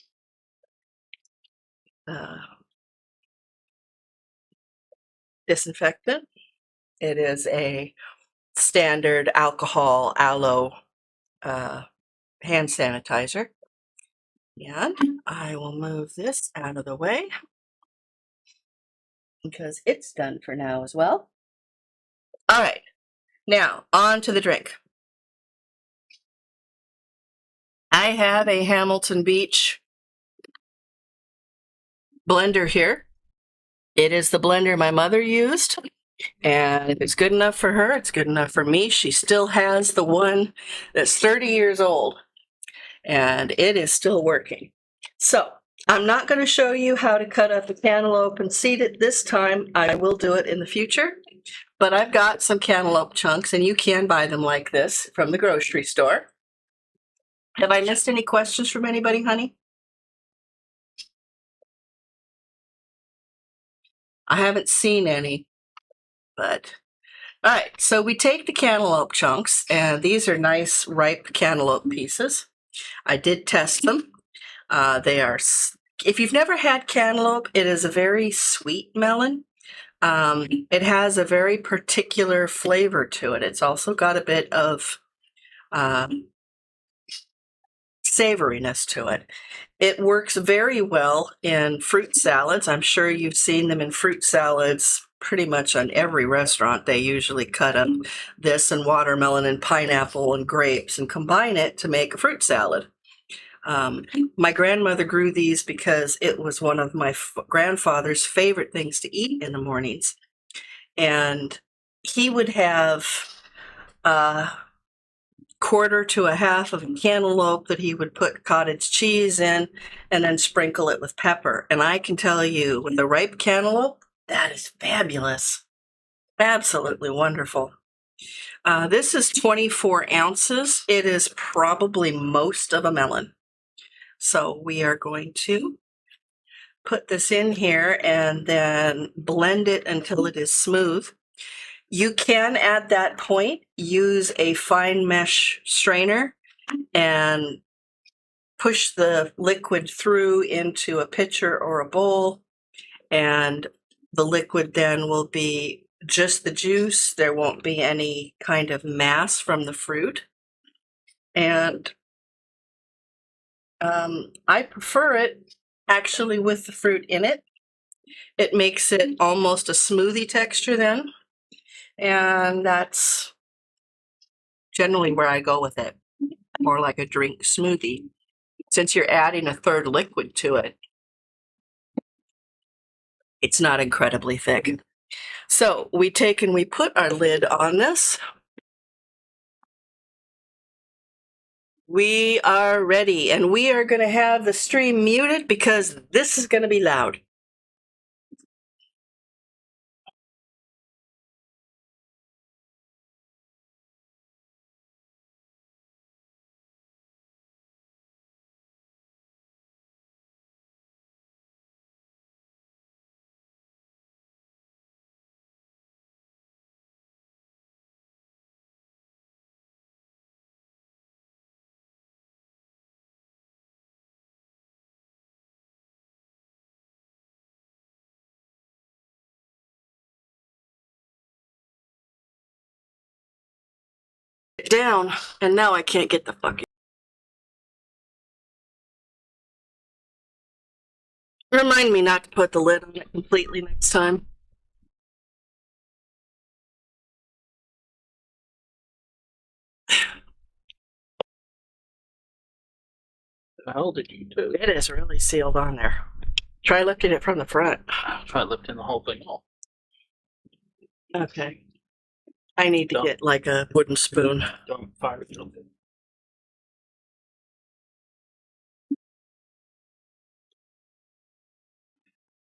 disinfectant. It is a standard alcohol aloe hand sanitizer. And I will move this out of the way because it's done for now as well. All right, now on to the drink. I have a Hamilton Beach blender here. It is the blender my mother used. And if it's good enough for her, it's good enough for me. She still has the one that's 30 years old, and it is still working. So I'm not going to show you how to cut up a cantaloupe and seed it this time. I will do it in the future. But I've got some cantaloupe chunks, and you can buy them like this from the grocery store. Have I missed any questions from anybody, honey? I haven't seen any, but all right. So we take the cantaloupe chunks, and these are nice ripe cantaloupe pieces. I did test them. If you've never had cantaloupe, it is a very sweet melon. It has a very particular flavor to it. It's also got a bit of savoriness to it. It works very well in fruit salads. I'm sure you've seen them in fruit salads pretty much on every restaurant. They usually cut up this and watermelon and pineapple and grapes and combine it to make a fruit salad. My grandmother grew these because it was one of my grandfather's favorite things to eat in the mornings. And he would have a quarter to a half of a cantaloupe that he would put cottage cheese in and then sprinkle it with pepper. And I can tell you, with the ripe cantaloupe, that is fabulous. Absolutely wonderful. This is 24 ounces. It is probably most of a melon. So we are going to put this in here and then blend it until it is smooth. You can, at that point, use a fine mesh strainer and push the liquid through into a pitcher or a bowl, and the liquid then will be just the juice. There won't be any kind of mass from the fruit. And I prefer it actually with the fruit in it. It makes it almost a smoothie texture then. And that's generally where I go with it, more like a drink smoothie. Since you're adding a third liquid to it, it's not incredibly thick. So we take and we put our lid on this. We are ready, and we are going to have the stream muted because this is going to be loud. Down, and now I can't get the fucking. Remind me not to put the lid on it completely next time. The hell did you do? It is really sealed on there. Try lifting it from the front. Try lifting the whole thing off. Okay. I need to get like a wooden spoon. Don't fire it.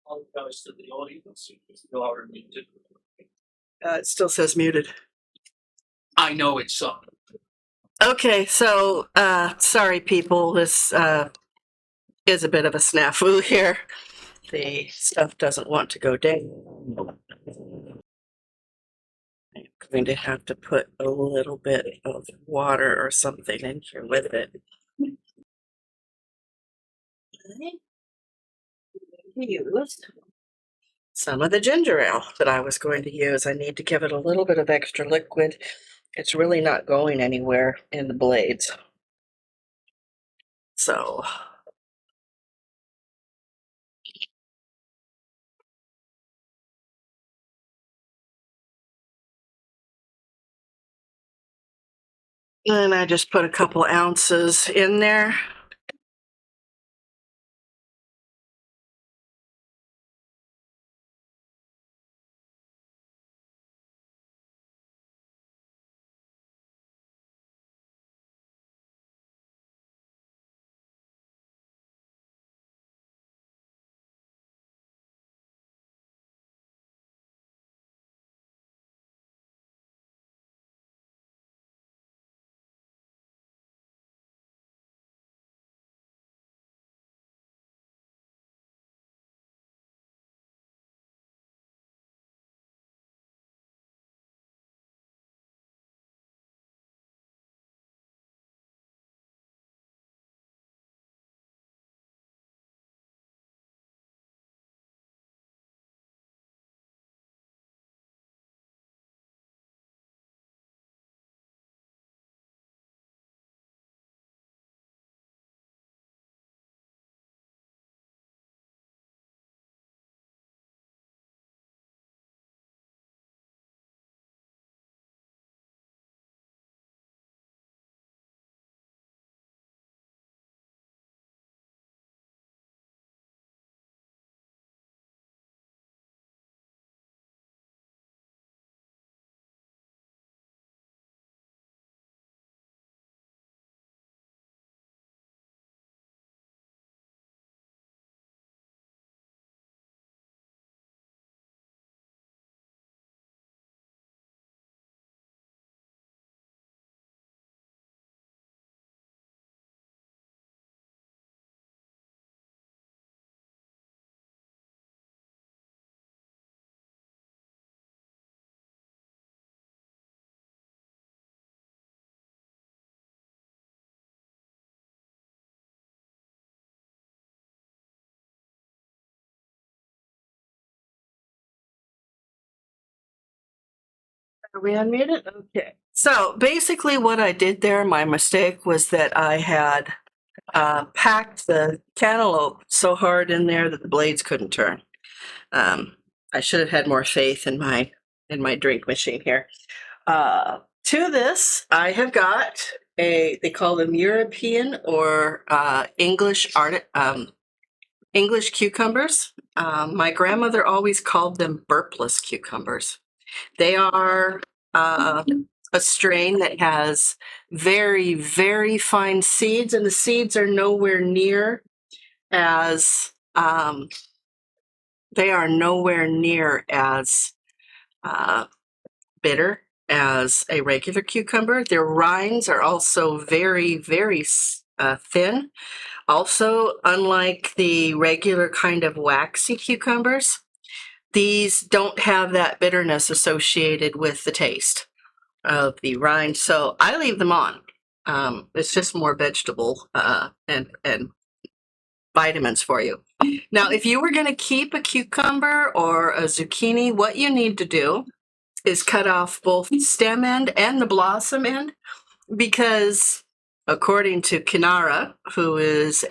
All the guys to the audience, you are muted. It still says muted. I know it's up. Okay, so sorry people, this is a bit of a snafu here. The stuff doesn't want to go down. I'm going to have to put a little bit of water or something in here with it. Use some of the ginger ale that I was going to use. I need to give it a little bit of extra liquid. It's really not going anywhere in the blades. So and I just put a couple ounces in there. Are we unmuted? Okay. So basically what I did there, my mistake was that I had packed the cantaloupe so hard in there that the blades couldn't turn. I should have had more faith in my drink machine here. To this, I have got they call them European or English cucumbers. My grandmother always called them burpless cucumbers. They are a strain that has very, very fine seeds, and the seeds are nowhere near as they are nowhere near as bitter as a regular cucumber. Their rinds are also very, very thin. Also, unlike the regular kind of waxy cucumbers, these don't have that bitterness associated with the taste of the rind. So I leave them on. It's just more vegetable and vitamins for you. Now, if you were going to keep a cucumber or a zucchini, what you need to do is cut off both the stem end and the blossom end, because according to Kinara, who is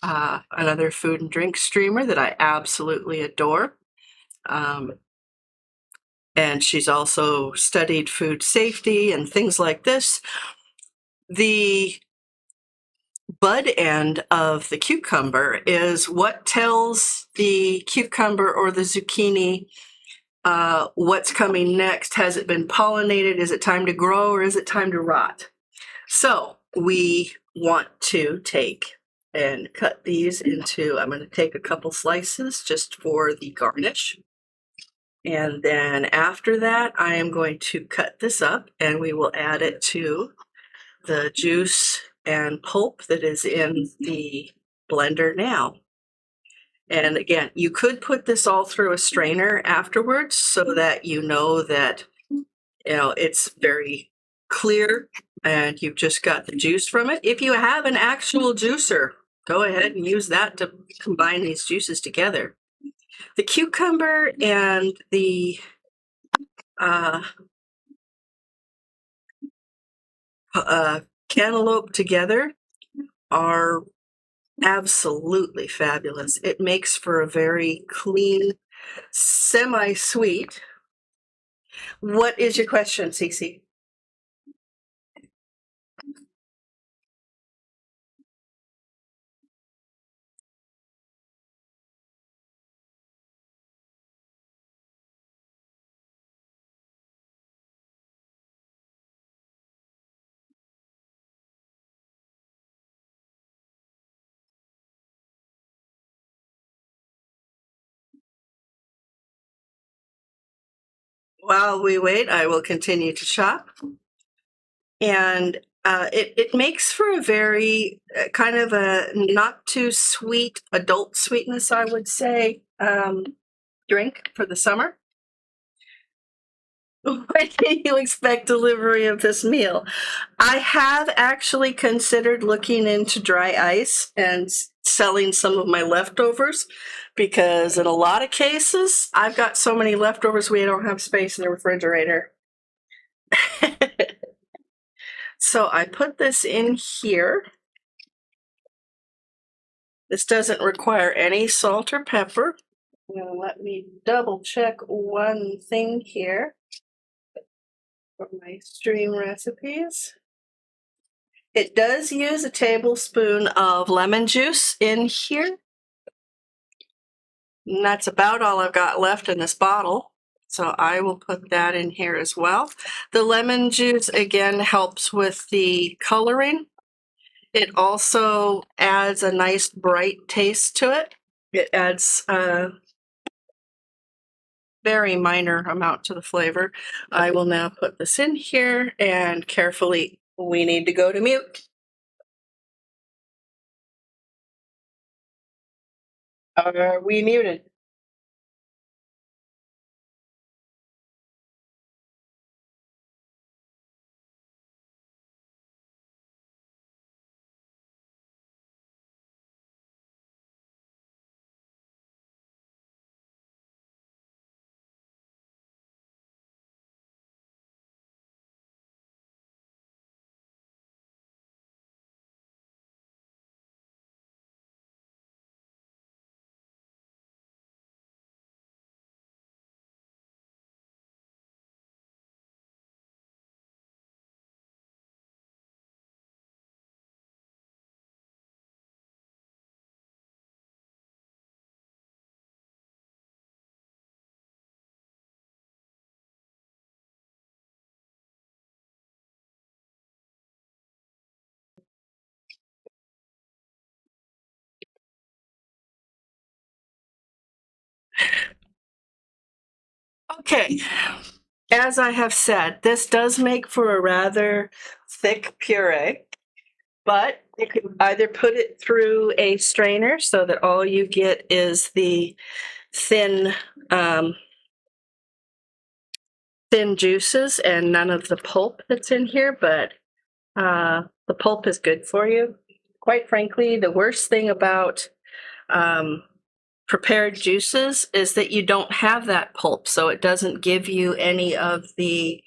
another food and drink streamer that I absolutely adore, and she's also studied food safety and things like this, the bud end of the cucumber is what tells the cucumber or the zucchini what's coming next. Has it been pollinated? Is it time to grow, or is it time to rot? So we want to take and cut these into, I'm going to take a couple slices just for the garnish. And then after that, I am going to cut this up and we will add it to the juice and pulp that is in the blender now. And again, you could put this all through a strainer afterwards so that you know that, it's very clear and you've just got the juice from it. If you have an actual juicer, go ahead and use that to combine these juices together. The cucumber and the cantaloupe together are absolutely fabulous. It makes for a very clean, semi-sweet. What is your question, Cece? While we wait, I will continue to shop. And it makes for a very kind of a not too sweet adult sweetness, I would say, drink for the summer. When can you expect delivery of this meal? I have actually considered looking into dry ice and selling some of my leftovers, because in a lot of cases, I've got so many leftovers we don't have space in the refrigerator. So I put this in here. This doesn't require any salt or pepper. Now let me double check one thing here for my stream recipes. It does use a tablespoon of lemon juice in here. And that's about all I've got left in this bottle. So I will put that in here as well. The lemon juice, again, helps with the coloring. It also adds a nice bright taste to it. It adds a very minor amount to the flavor. I will now put this in here and carefully, we need to go to mute. Are we muted? Okay, as I have said, this does make for a rather thick puree, but you can either put it through a strainer so that all you get is the thin, thin juices and none of the pulp that's in here, but the pulp is good for you. Quite frankly, the worst thing about prepared juices is that you don't have that pulp, so it doesn't give you any of the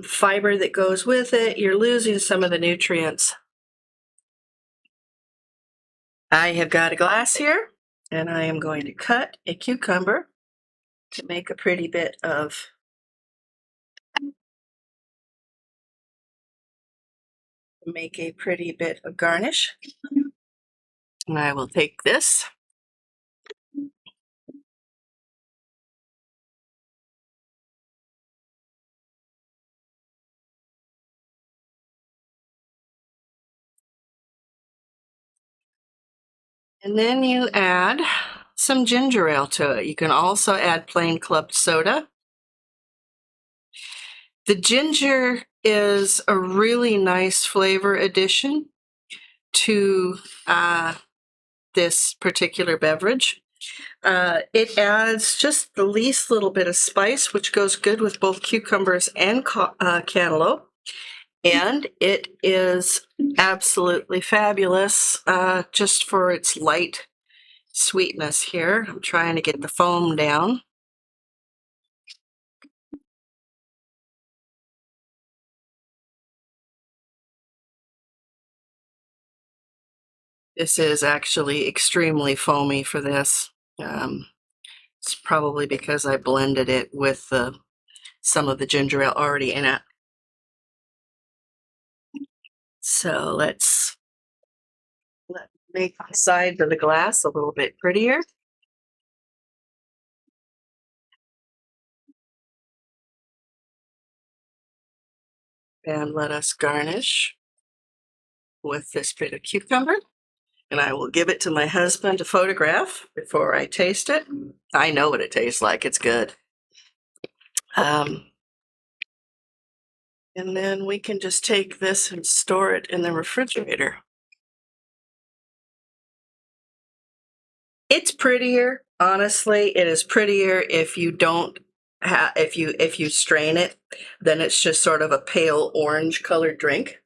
fiber that goes with it. You're losing some of the nutrients. I have got a glass here, and I am going to cut a cucumber to make a pretty bit of garnish. And I will take this. And then you add some ginger ale to it. You can also add plain club soda. The ginger is a really nice flavor addition to this particular beverage. It adds just the least little bit of spice, which goes good with both cucumbers and cantaloupe. And it is absolutely fabulous just for its light sweetness here. I'm trying to get the foam down. This is actually extremely foamy for this. It's probably because I blended it with some of the ginger ale already in it. So let's make the sides of the glass a little bit prettier. And let us garnish with this bit of cucumber. And I will give it to my husband to photograph before I taste it. I know what it tastes like. It's good. And then we can just take this and store it in the refrigerator. It's prettier, honestly. It is prettier if you don't if you strain it, then it's just sort of a pale orange colored drink.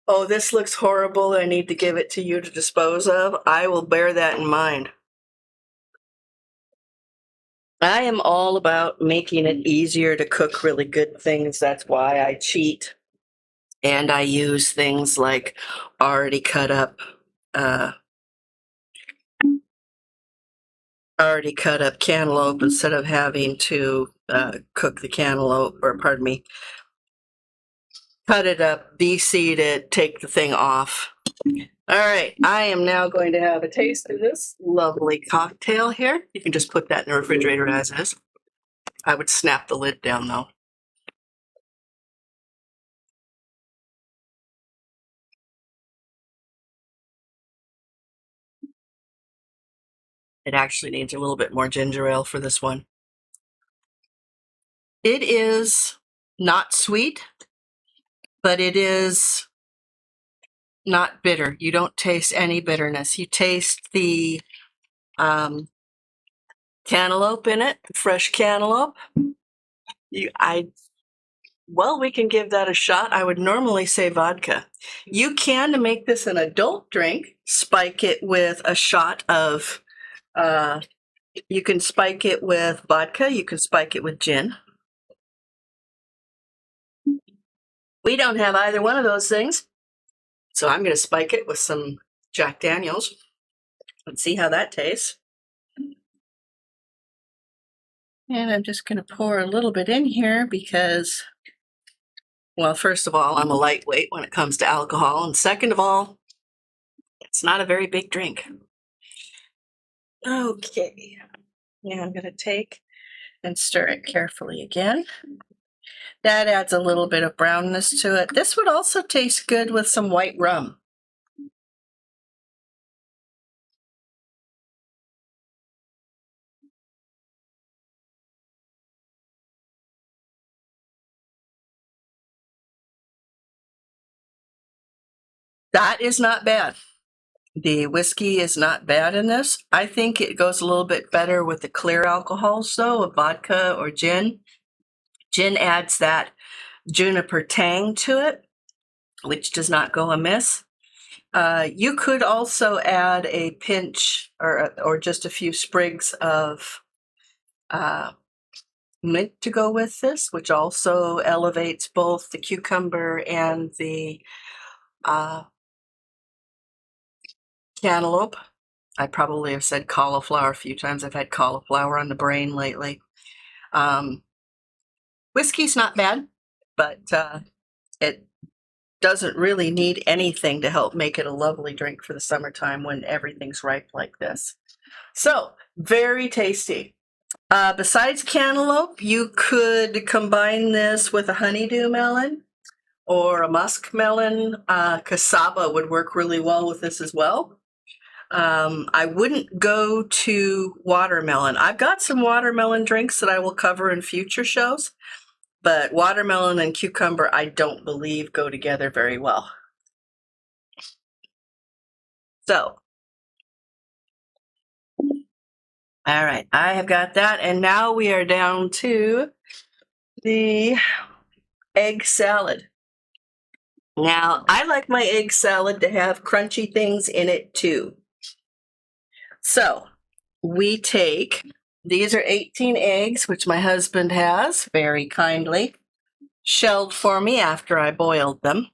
Oh, this looks horrible. I need to give it to you to dispose of. I will bear that in mind. I am all about making it easier to cook really good things. That's why I cheat. And I use things like already cut up cantaloupe instead of having to cook the cantaloupe, or pardon me, cut it up, de-seed it, take the thing off. All right, I am now going to have a taste of this lovely cocktail here. You can just put that in the refrigerator as is. I would snap the lid down though. It actually needs a little bit more ginger ale for this one. It is not sweet, but it is not bitter. You don't taste any bitterness. You taste the cantaloupe in it, fresh cantaloupe. Well, we can give that a shot. I would normally say vodka. You can, to make this an adult drink, spike it with a shot of, you can spike it with vodka, you can spike it with gin. We don't have either one of those things, so I'm going to spike it with some Jack Daniels and see how that tastes. And I'm just going to pour a little bit in here because, well, first of all, I'm a lightweight when it comes to alcohol. And second of all, it's not a very big drink. Okay. Now I'm going to take and stir it carefully again. That adds a little bit of brownness to it. This would also taste good with some white rum. That is not bad. The whiskey is not bad in this. I think it goes a little bit better with the clear alcohols, though, of vodka or gin. Gin adds that juniper tang to it, which does not go amiss. You could also add a pinch or just a few sprigs of mint to go with this, which also elevates both the cucumber and the cantaloupe. I probably have said cauliflower a few times. I've had cauliflower on the brain lately. Whiskey's not bad, but it doesn't really need anything to help make it a lovely drink for the summertime when everything's ripe like this. So, very tasty. Besides cantaloupe, you could combine this with a honeydew melon or a musk melon. Cassava would work really well with this as well. I wouldn't go to watermelon. I've got some watermelon drinks that I will cover in future shows, but watermelon and cucumber I don't believe go together very well. So, all right, I have got that, and now we are down to the egg salad. Now, I like my egg salad to have crunchy things in it too. So, we take, these are 18 eggs, which my husband has very kindly shelled for me after I boiled them.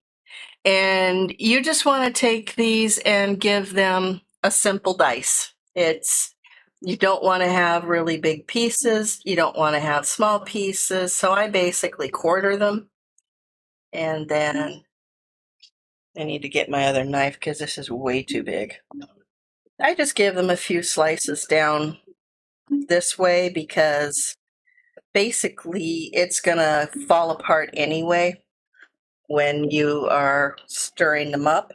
And you just want to take these and give them a simple dice. You don't want to have really big pieces. You don't want to have small pieces. So I basically quarter them. And then I need to get my other knife because this is way too big. I just give them a few slices down this way because basically it's going to fall apart anyway when you are stirring them up.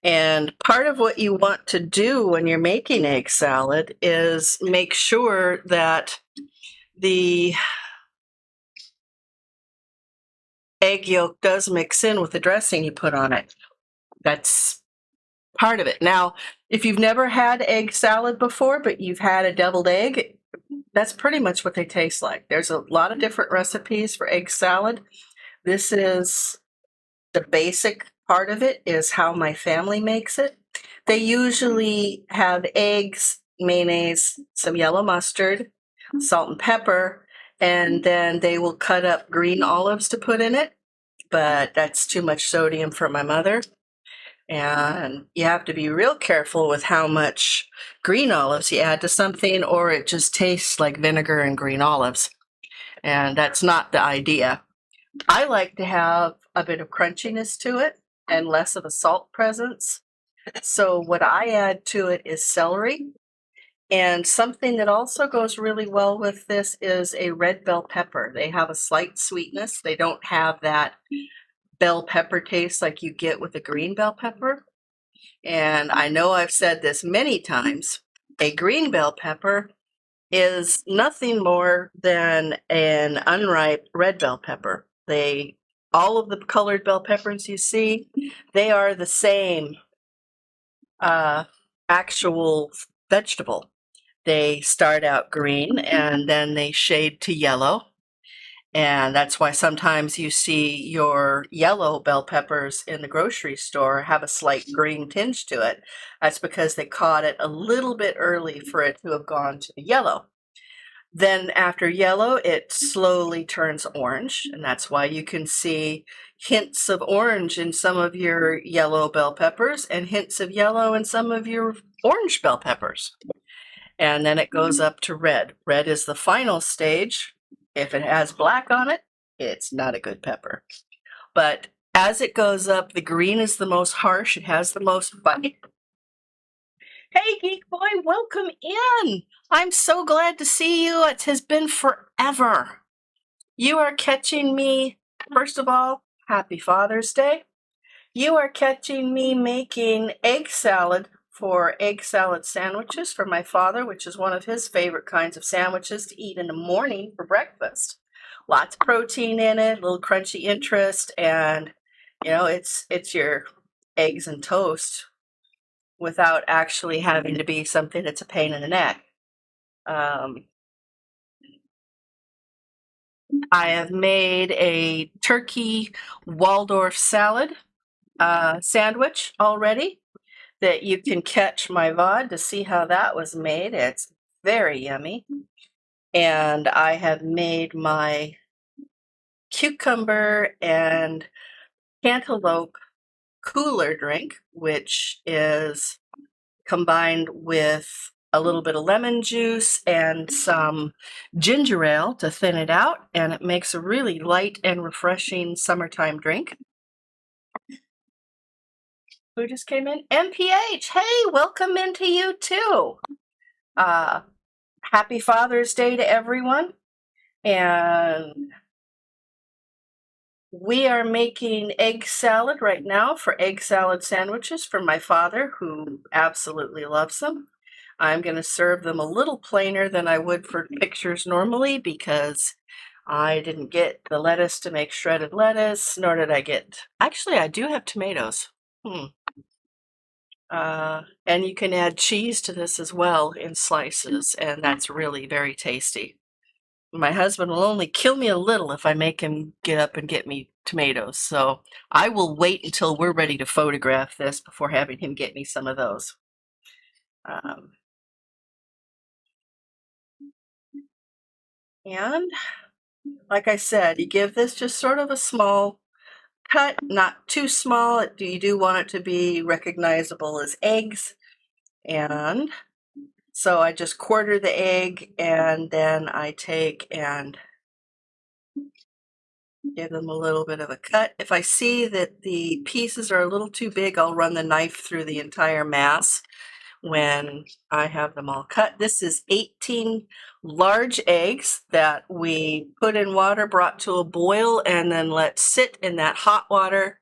And part of what you want to do when you're making egg salad is make sure that the egg yolk does mix in with the dressing you put on it. That's part of it. Now, if you've never had egg salad before, but you've had a deviled egg, that's pretty much what they taste like. There's a lot of different recipes for egg salad. This is the basic part of it, is how my family makes it. They usually have eggs, mayonnaise, some yellow mustard, salt and pepper, and then they will cut up green olives to put in it, but that's too much sodium for my mother. And you have to be real careful with how much green olives you add to something, or it just tastes like vinegar and green olives. And that's not the idea. I like to have a bit of crunchiness to it and less of a salt presence. So what I add to it is celery. And something that also goes really well with this is a red bell pepper. They have a slight sweetness. They don't have that bell pepper taste like you get with a green bell pepper. And I know I've said this many times, a green bell pepper is nothing more than an unripe red bell pepper. All of the colored bell peppers you see, they are the same actual vegetable. They start out green and then they shade to yellow. And that's why sometimes you see your yellow bell peppers in the grocery store have a slight green tinge to it. That's because they caught it a little bit early for it to have gone to the yellow. Then after yellow, it slowly turns orange, and that's why you can see hints of orange in some of your yellow bell peppers and hints of yellow in some of your orange bell peppers. And then it goes up to red. Red is the final stage. If it has black on it, it's not a good pepper. But as it goes up, the green is the most harsh. It has the most bite. Hey, Geek Boy, welcome in. I'm so glad to see you. It has been forever. You are catching me, first of all, happy Father's Day. You are catching me making egg salad for egg salad sandwiches for my father, which is one of his favorite kinds of sandwiches to eat in the morning for breakfast. Lots of protein in it, a little crunchy interest, and it's your eggs and toast without actually having to be something that's a pain in the neck. I have made a turkey Waldorf salad sandwich already that you can catch my VOD to see how that was made. It's very yummy. And I have made my cucumber and cantaloupe cooler drink, which is combined with a little bit of lemon juice and some ginger ale to thin it out, and it makes a really light and refreshing summertime drink. Who just came in? MPH, hey, welcome into you too. Happy Father's Day to everyone. And we are making egg salad right now for egg salad sandwiches for my father, who absolutely loves them. I'm going to serve them a little plainer than I would for pictures normally because I didn't get the lettuce to make shredded lettuce, nor did I get... Actually, I do have tomatoes. And you can add cheese to this as well in slices, and that's really very tasty. My husband will only kill me a little if I make him get up and get me tomatoes, so I will wait until we're ready to photograph this before having him get me some of those. And like I said, you give this just sort of a small cut, not too small. You do want it to be recognizable as eggs. And so I just quarter the egg, and then I take and give them a little bit of a cut. If I see that the pieces are a little too big, I'll run the knife through the entire mass when I have them all cut. This is 18 large eggs that we put in water, brought to a boil, and then let sit in that hot water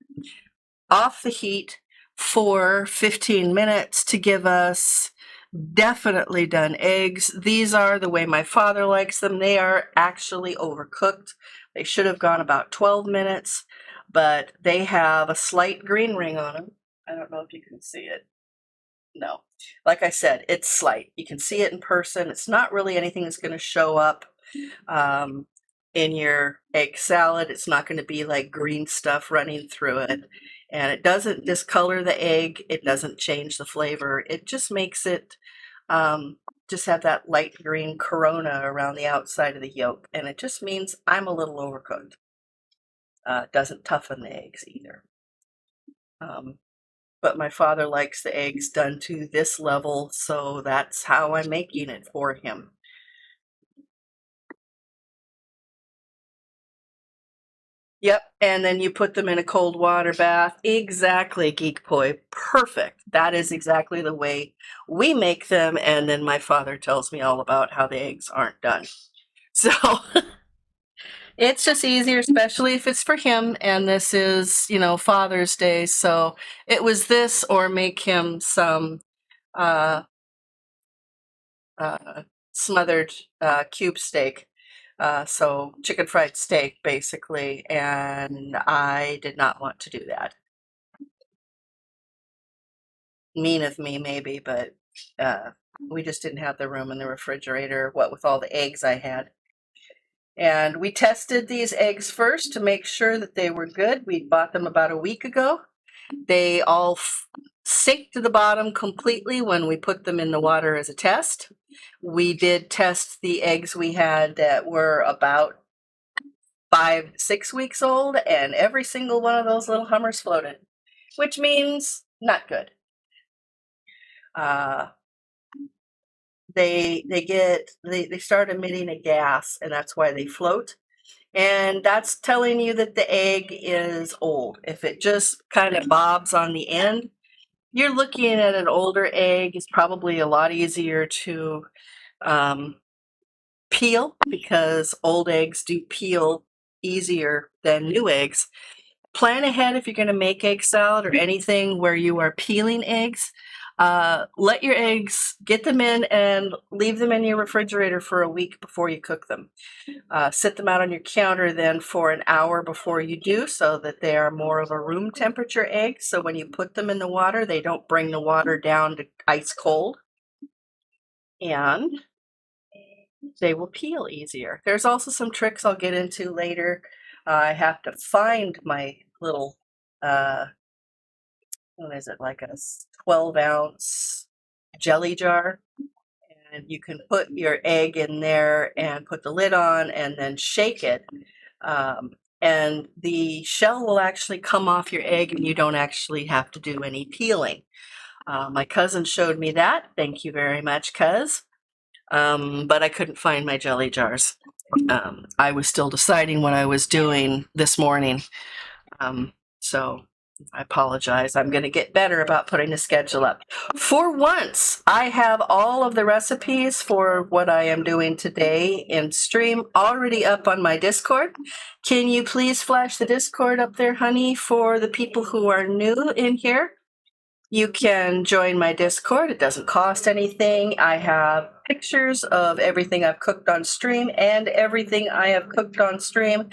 off the heat for 15 minutes to give us definitely done eggs. These are the way my father likes them. They are actually overcooked. They should have gone about 12 minutes, but they have a slight green ring on them. I don't know if you can see it. No. Like I said, it's slight. You can see it in person. It's not really anything that's going to show up in your egg salad. It's not going to be like green stuff running through it. And it doesn't discolor the egg. It doesn't change the flavor. It just makes it just have that light green corona around the outside of the yolk. And it just means I'm a little overcooked. It doesn't toughen the eggs either. But my father likes the eggs done to this level, so that's how I'm making it for him. Yep, and then you put them in a cold water bath. Exactly, Geek Boy. Perfect. That is exactly the way we make them, and then my father tells me all about how the eggs aren't done. So it's just easier, especially if it's for him, and this is, Father's Day, so it was this or make him some smothered cube steak. So chicken fried steak, basically, and I did not want to do that. Mean of me, maybe, but we just didn't have the room in the refrigerator, what with all the eggs I had. And we tested these eggs first to make sure that they were good. We bought them about a week ago. They all sank to the bottom completely when we put them in the water as a test. We did test the eggs we had that were about 5-6 weeks old, and every single one of those little hummers floated, which means not good. They start emitting a gas, and that's why they float. And that's telling you that the egg is old. If it just kind of bobs on the end, you're looking at an older egg. It's probably a lot easier to peel, because old eggs do peel easier than new eggs. Plan ahead if you're going to make egg salad or anything where you are peeling eggs. Let your eggs, get them in and leave them in your refrigerator for a week before you cook them. Sit them out on your counter then for an hour before you do, so that they are more of a room temperature egg. So when you put them in the water, they don't bring the water down to ice cold. And they will peel easier. There's also some tricks I'll get into later. I have to find my little, what is it, like a 12-ounce jelly jar. And you can put your egg in there and put the lid on and then shake it. And the shell will actually come off your egg and you don't actually have to do any peeling. My cousin showed me that. Thank you very much, cuz. But I couldn't find my jelly jars. I was still deciding what I was doing this morning. So I apologize. I'm going to get better about putting a schedule up. For once, I have all of the recipes for what I am doing today in stream already up on my Discord. Can you please flash the Discord up there, honey, for the people who are new in here? You can join my Discord. It doesn't cost anything. I have pictures of everything I've cooked on stream and everything I have cooked on stream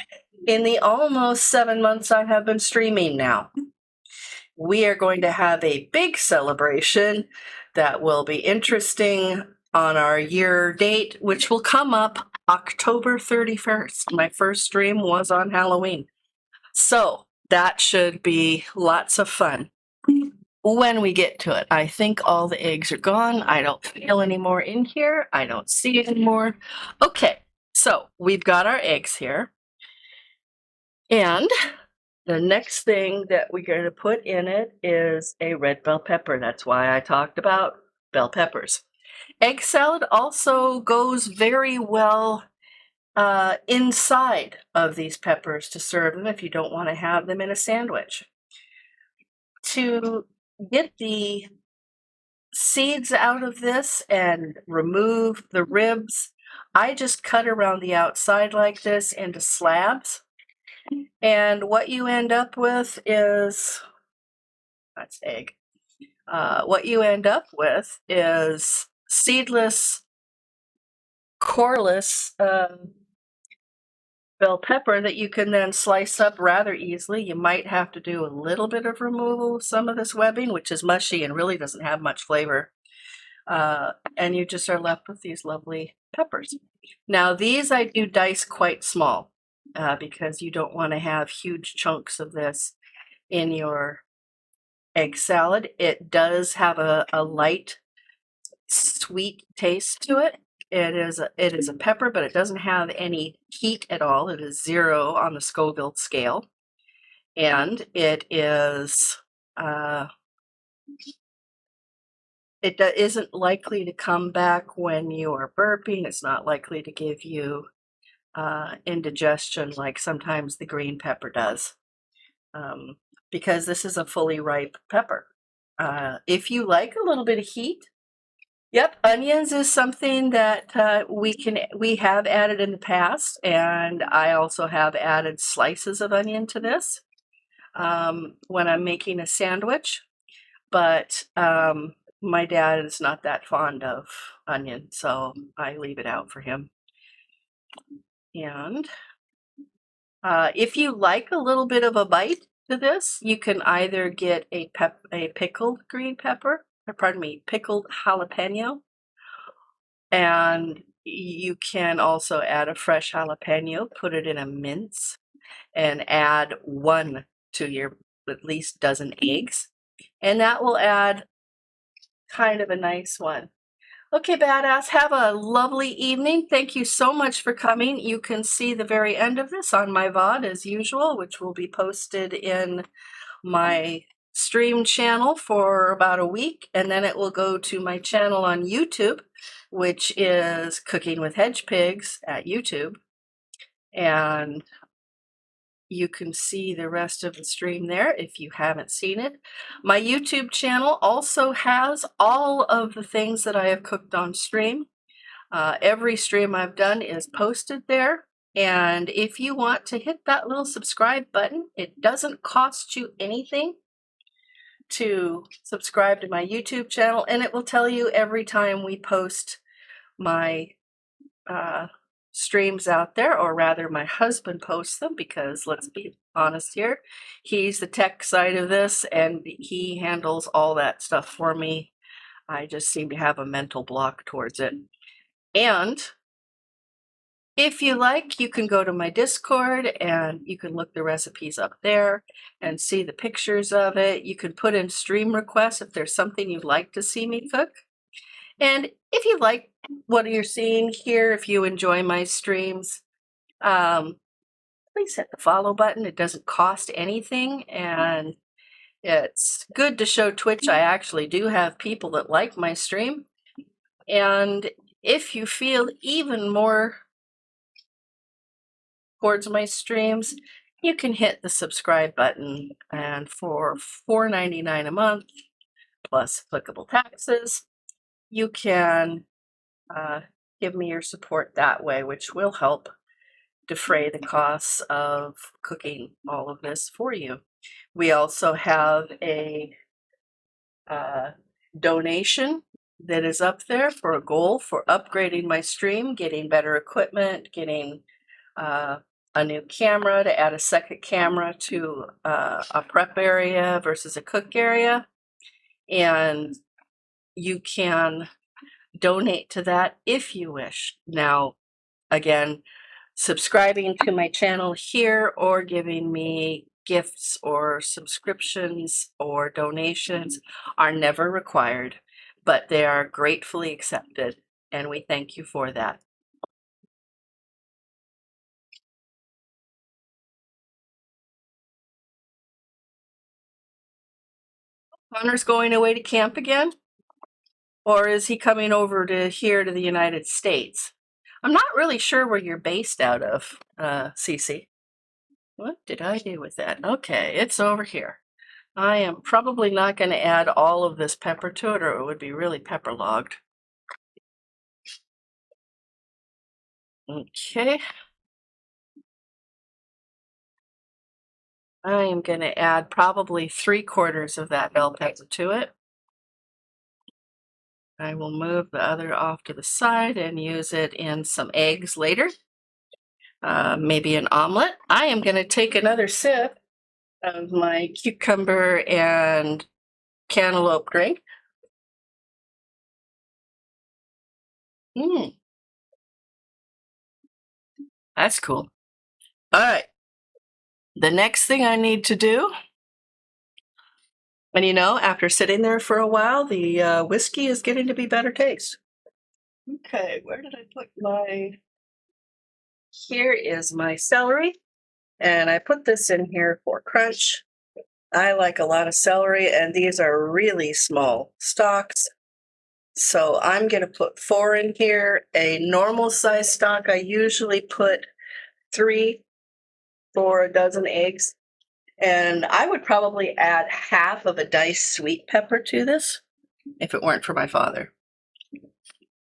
in the almost 7 months I have been streaming now. We are going to have a big celebration that will be interesting on our year date, which will come up October 31st. My first stream was on Halloween. So that should be lots of fun. When we get to it, I think all the eggs are gone. I don't feel any more in here. I don't see it anymore. Okay, so we've got our eggs here. And the next thing that we're going to put in it is a red bell pepper. That's why I talked about bell peppers. Egg salad also goes very well inside of these peppers to serve them if you don't want to have them in a sandwich. To get the seeds out of this and remove the ribs, I just cut around the outside like this into slabs. And what you end up with is, that's egg. What you end up with is seedless, coreless bell pepper that you can then slice up rather easily. You might have to do a little bit of removal of some of this webbing, which is mushy and really doesn't have much flavor. And you just are left with these lovely peppers. Now these I do dice quite small because you don't want to have huge chunks of this in your egg salad. It does have a light, sweet taste to it. It is a pepper, but it doesn't have any heat at all. It is 0 on the Scoville scale. And it is, isn't likely to come back when you are burping. It's not likely to give you indigestion like sometimes the green pepper does, because this is a fully ripe pepper. If you like a little bit of heat, yep, onions is something that we have added in the past, and I also have added slices of onion to this when I'm making a sandwich. But my dad is not that fond of onion, so I leave it out for him. And if you like a little bit of a bite to this, you can either get a pickled green pepper, or pardon me, pickled jalapeno, and you can also add a fresh jalapeno, put it in a mince, and add 1 to your at least dozen eggs, and that will add kind of a nice one. Okay, badass, have a lovely evening. Thank you so much for coming. You can see the very end of this on my VOD as usual, which will be posted in my stream channel for about a week, and then it will go to my channel on YouTube, which is Cooking with Hedgepigs at YouTube. And you can see the rest of the stream there if you haven't seen it. My YouTube channel also has all of the things that I have cooked on stream. Every stream I've done is posted there. And if you want to hit that little subscribe button, it doesn't cost you anything. to subscribe to my YouTube channel, and it will tell you every time we post my streams out there, or rather my husband posts them, because let's be honest here, he's the tech side of this and he handles all that stuff for me. I just seem to have a mental block towards it. And if you like, you can go to my Discord and you can look the recipes up there and see the pictures of it. You can put in stream requests if there's something you'd like to see me cook. And if you like what you're seeing here, if you enjoy my streams, please hit the follow button. It doesn't cost anything, and it's good to show Twitch I actually do have people that like my stream. And if you feel even more towards my streams, you can hit the subscribe button, and for $4.99 a month plus applicable taxes, you can give me your support that way, which will help defray the costs of cooking all of this for you. We also have a donation that is up there for a goal for upgrading my stream, getting better equipment, getting a new camera, to add a second camera to a prep area versus a cook area. And you can donate to that if you wish. Now, again, subscribing to my channel here or giving me gifts or subscriptions or donations are never required, but they are gratefully accepted, and we thank you for that. Connor's going away to camp again? Or is he coming over to here to the United States? I'm not really sure where you're based out of, Cece. What did I do with that? Okay, it's over here. I am probably not going to add all of this pepper to it, or it would be really pepper logged. Okay. I am going to add probably 3/4 of that bell pepper to it. I will move the other off to the side and use it in some eggs later. Maybe an omelet. I am going to take another sip of my cucumber and cantaloupe drink. That's cool. All right. The next thing I need to do, and after sitting there for a while, the whiskey is getting to be better taste. Okay, where did I put here is my celery, and I put this in here for crunch. I like a lot of celery, and these are really small stalks. So I'm going to put 4 in here. A normal size stalk, I usually put 3 for a dozen eggs. And I would probably add half of a diced sweet pepper to this if it weren't for my father.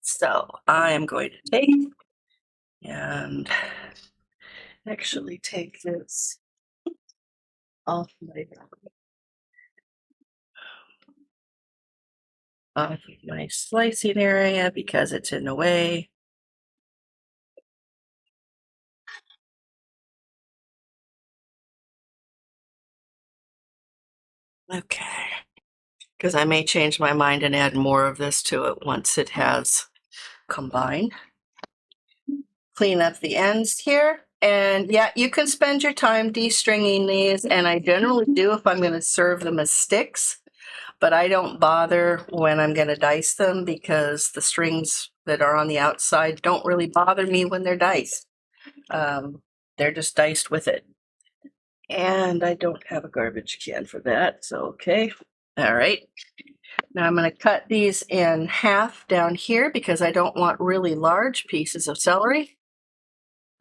So I am going to take and actually take this off my slicing area because it's in the way. Okay. Because I may change my mind and add more of this to it once it has combined. Clean up the ends here. And yeah, you can spend your time de-stringing these, and I generally do if I'm going to serve them as sticks, but I don't bother when I'm going to dice them because the strings that are on the outside don't really bother me when they're diced. They're just diced with it. And I don't have a garbage can for that, so okay. All right. Now I'm going to cut these in half down here because I don't want really large pieces of celery,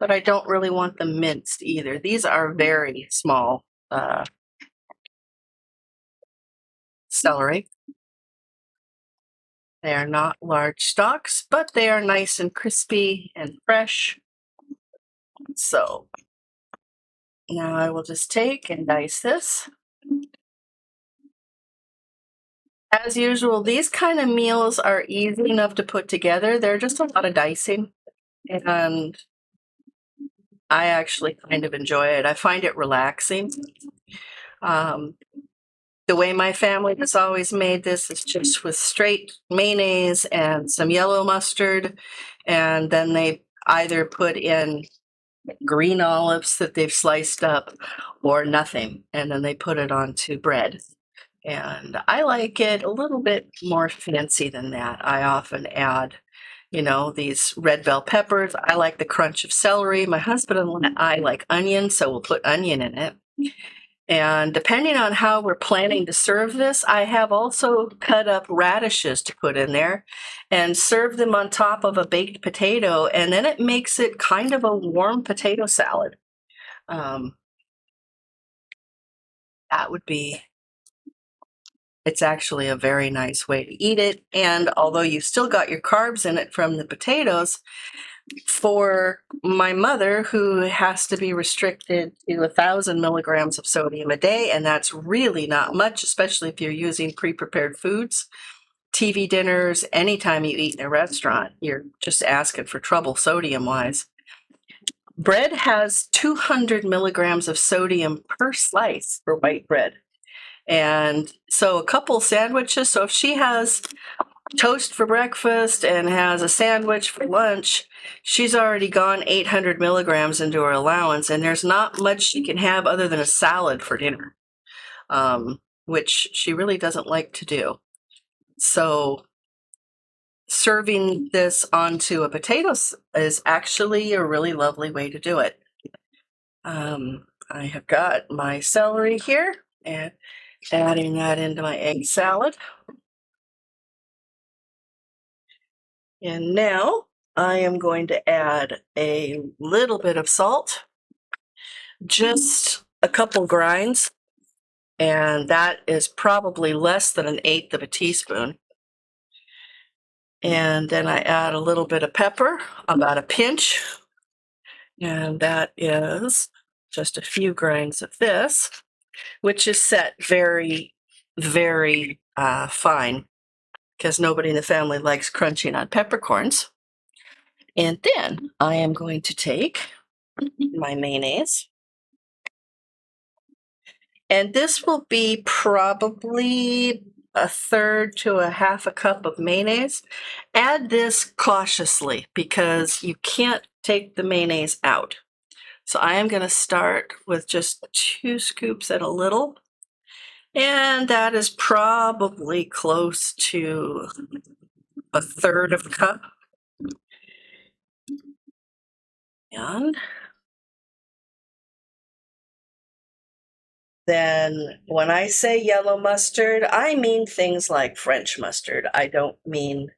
but I don't really want them minced either. These are very small celery. They are not large stalks, but they are nice and crispy and fresh. So now I will just take and dice this. As usual, these kind of meals are easy enough to put together. They're just a lot of dicing, and I actually kind of enjoy it. I find it relaxing. Um, the way my family has always made this is just with straight mayonnaise and some yellow mustard, and then they either put in green olives that they've sliced up or nothing, and then they put it onto bread. And I like it a little bit more fancy than that. I often add, these red bell peppers. I like the crunch of celery. My husband and I like onion, so we'll put onion in it. And depending on how we're planning to serve this, I have also cut up radishes to put in there and serve them on top of a baked potato. And then it makes it kind of a warm potato salad. That would be It's actually a very nice way to eat it. And although you still got your carbs in it from the potatoes, for my mother, who has to be restricted to 1,000 milligrams of sodium a day, and that's really not much, especially if you're using pre-prepared foods, TV dinners, anytime you eat in a restaurant, you're just asking for trouble sodium-wise. Bread has 200 milligrams of sodium per slice for white bread. And so a couple sandwiches. So if she has toast for breakfast and has a sandwich for lunch, she's already gone 800 milligrams into her allowance. And there's not much she can have other than a salad for dinner, which she really doesn't like to do. So serving this onto a potato is actually a really lovely way to do it. I have got my celery here and adding that into my egg salad. And now I am going to add a little bit of salt, just a couple grinds, and that is probably less than 1/8 of a teaspoon. And then I add a little bit of pepper, about a pinch, and that is just a few grinds of this, which is set very, very fine, because nobody in the family likes crunching on peppercorns. And then I am going to take my mayonnaise. And this will be probably 1/3 to a 1/2 cup of mayonnaise. Add this cautiously because you can't take the mayonnaise out. So I am going to start with just 2 scoops and a little. And that is probably close to 1/3 of a cup. And then when I say yellow mustard, I mean things like French mustard. I don't mean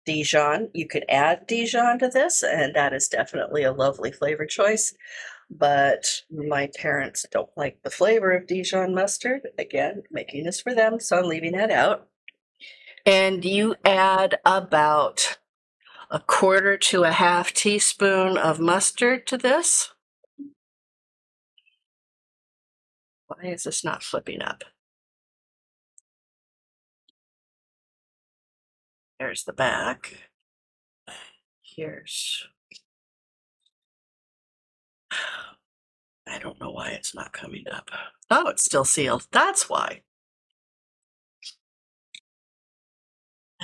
Dijon. You could add Dijon to this, and that is definitely a lovely flavor choice. But my parents don't like the flavor of Dijon mustard. Again, making this for them, so I'm leaving that out. And you add about 1/4 to a 1/2 teaspoon of mustard to this. Why is this not flipping up? There's the back. Here's... I don't know why it's not coming up. Oh, it's still sealed. That's why.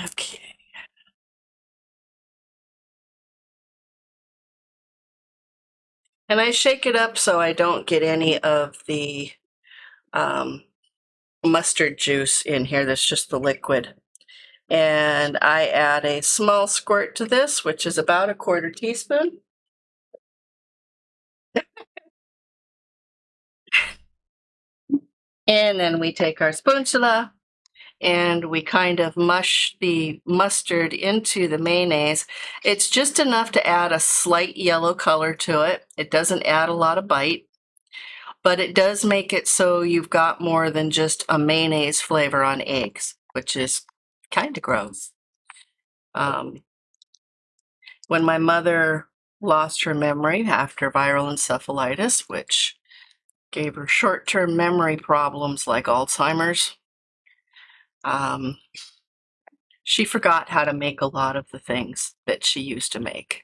Okay. And I shake it up so I don't get any of the mustard juice in here. That's just the liquid. And I add a small squirt to this, which is about 1/4 teaspoon. And then we take our spatula and we kind of mush the mustard into the mayonnaise. It's just enough to add a slight yellow color to it. It doesn't add a lot of bite, but it does make it so you've got more than just a mayonnaise flavor on eggs, which is kind of gross. When my mother lost her memory after viral encephalitis, which gave her short-term memory problems like Alzheimer's, She forgot how to make a lot of the things that she used to make.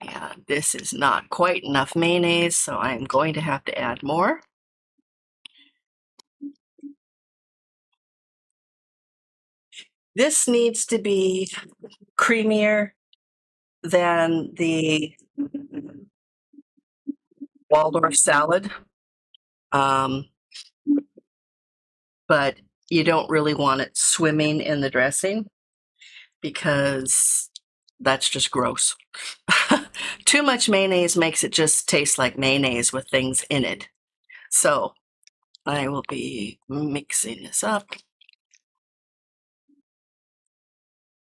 And this is not quite enough mayonnaise, so I am going to have to add more. This needs to be creamier than the Waldorf salad. But you don't really want it swimming in the dressing because that's just gross. Too much mayonnaise makes it just taste like mayonnaise with things in it. So I will be mixing this up.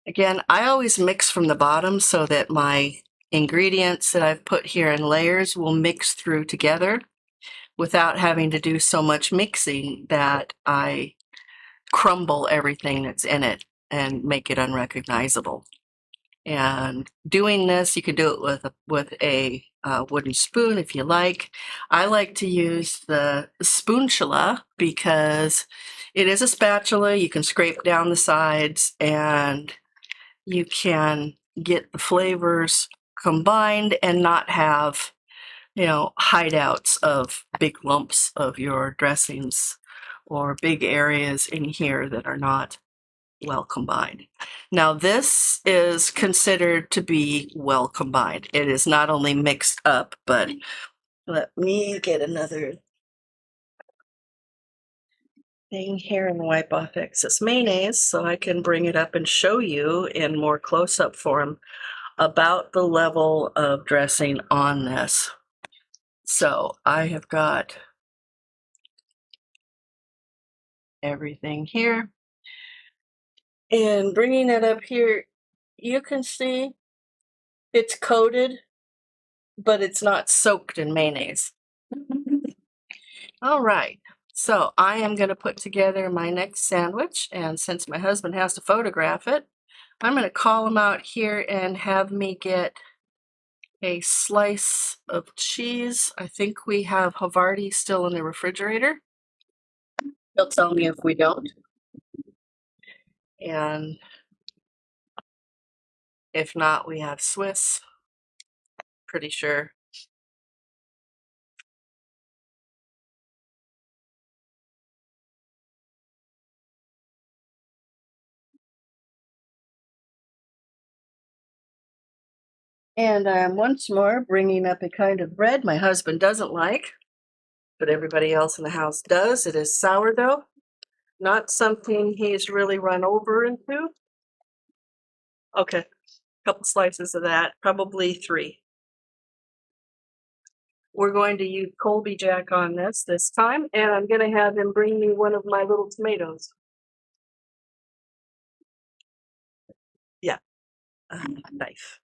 Again, I always mix from the bottom so that my ingredients that I've put here in layers will mix through together without having to do so much mixing that I crumble everything that's in it and make it unrecognizable. And doing this, you can do it with a wooden spoon if you like. I like to use the spoonchula because it is a spatula. You can scrape down the sides and you can get the flavors combined and not have, hideouts of big lumps of your dressings or big areas in here that are not well combined. Now this is considered to be well combined. It is not only mixed up, but let me get another thing here and wipe off excess mayonnaise so I can bring it up and show you in more close-up form about the level of dressing on this. So I have got everything here. And bringing it up here, you can see it's coated, but it's not soaked in mayonnaise. All right, so I am going to put together my next sandwich, and since my husband has to photograph it, I'm going to call him out here and have me get a slice of cheese. I think we have Havarti still in the refrigerator. He'll tell me if we don't. And if not, we have Swiss, pretty sure. And I'm once more bringing up a kind of bread my husband doesn't like, but everybody else in the house does. It is sourdough, not something he's really run over into. Okay, a couple slices of that, probably 3. We're going to use Colby Jack on this time, and I'm going to have him bring me one of my little tomatoes. Yeah, knife.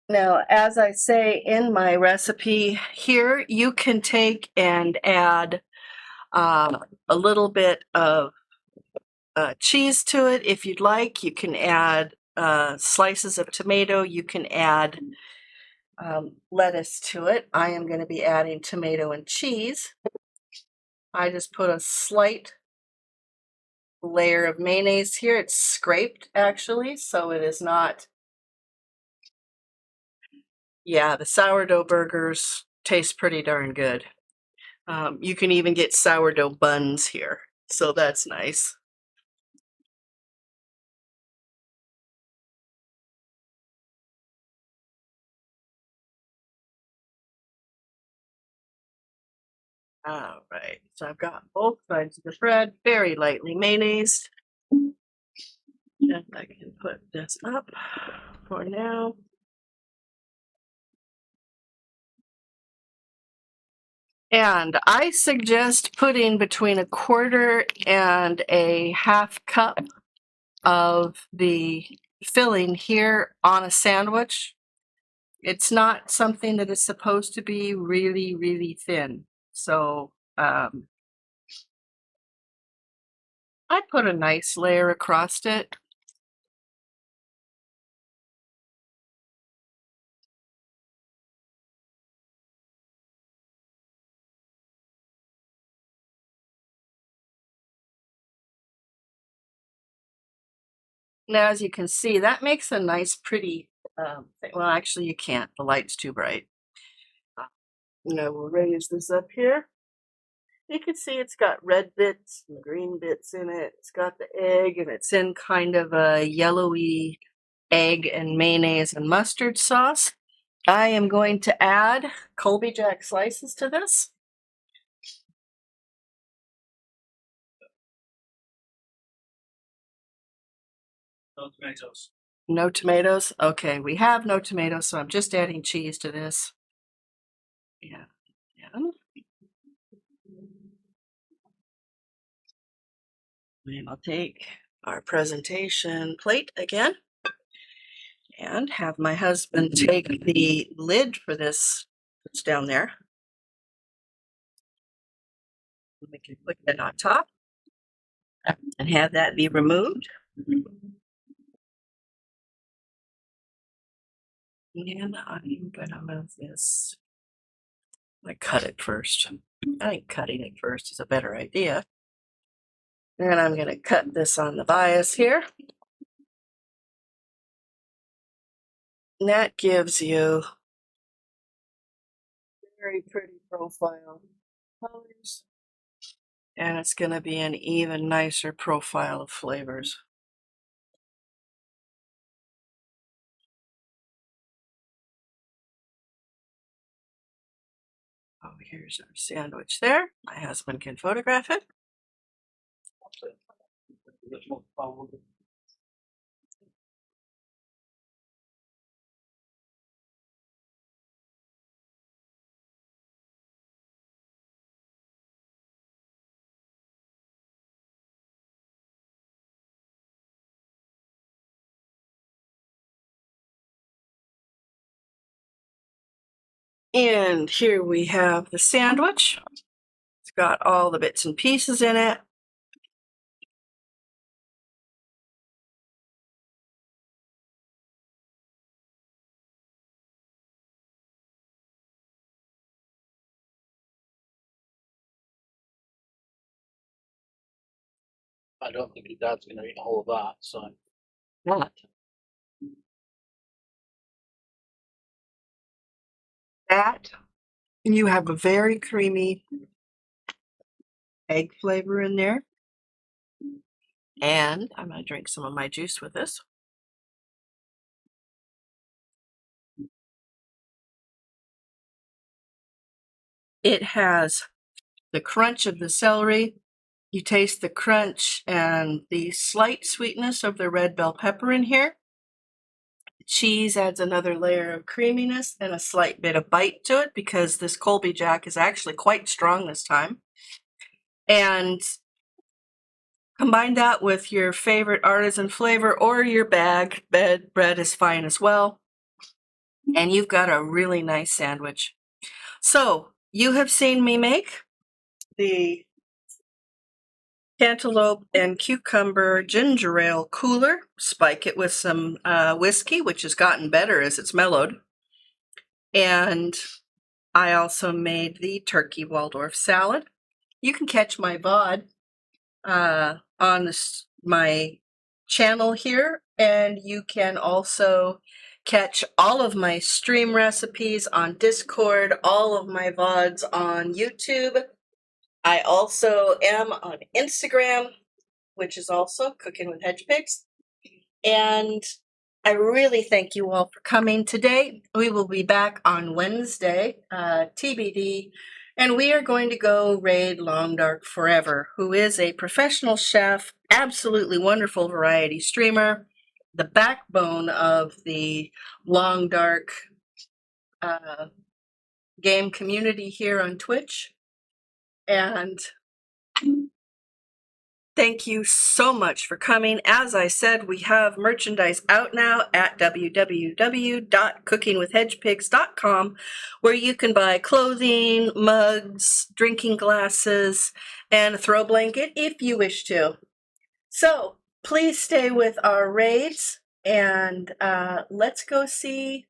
Now, as I say in my recipe here, you can take and add a little bit of cheese to it if you'd like. You can add slices of tomato. You can add lettuce to it. I am going to be adding tomato and cheese. I just put a slight layer of mayonnaise here. It's scraped actually, so it is not. Yeah, the sourdough burgers taste pretty darn good. You can even get sourdough buns here, so that's nice. All right, so I've got both sides of the bread very lightly mayonnaised. And I can put this up for now. And I suggest putting between 1/4 and a 1/2 cup of the filling here on a sandwich. It's not something that is supposed to be really, really thin. So I put a nice layer across it. Now, as you can see, that makes a nice, pretty thing. Well, actually, you can't. The light's too bright. Now, we'll raise this up here. You can see it's got red bits and green bits in it. It's got the egg, and it's in kind of a yellowy egg and mayonnaise and mustard sauce. I am going to add Colby Jack slices to this. No tomatoes. No tomatoes? Okay, we have no tomatoes, so I'm just adding cheese to this. Yeah. And I'll take our presentation plate again and have my husband take the lid for this that's down there. We can put that on top and have that be removed. And I'm gonna move this. I cut it first. I think cutting it first is a better idea. And I'm gonna cut this on the bias here. And that gives you very pretty profile colors. And it's gonna be an even nicer profile of flavors. Oh, here's our sandwich there. My husband can photograph it. And here we have the sandwich. It's got all the bits and pieces in it. I don't think your dad's going to eat all of that, so. What? That, and you have a very creamy egg flavor in there. And I'm going to drink some of my juice with this. It has the crunch of the celery. You taste the crunch and the slight sweetness of the red bell pepper in here. The cheese adds another layer of creaminess and a slight bit of bite to it because this Colby Jack is actually quite strong this time. And combine that with your favorite artisan flavor or your bag bread is fine as well. And you've got a really nice sandwich. So you have seen me make the cantaloupe and cucumber ginger ale cooler. Spike it with some whiskey, which has gotten better as it's mellowed. And I also made the turkey Waldorf salad. You can catch my VOD on my channel here, and you can also catch all of my stream recipes on Discord, all of my VODs on YouTube. I also am on Instagram, which is also Cooking with Hedgepigs. And I really thank you all for coming today. We will be back on Wednesday, TBD, and we are going to go raid Long Dark Forever, who is a professional chef, absolutely wonderful variety streamer, the backbone of the Long Dark game community here on Twitch. And thank you so much for coming. As I said, we have merchandise out now at www.cookingwithhedgepigs.com, where you can buy clothing, mugs, drinking glasses, and a throw blanket if you wish to. So please stay with our raids, and let's go see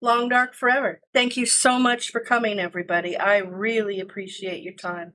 Long Dark Forever. Thank you so much for coming, everybody. I really appreciate your time.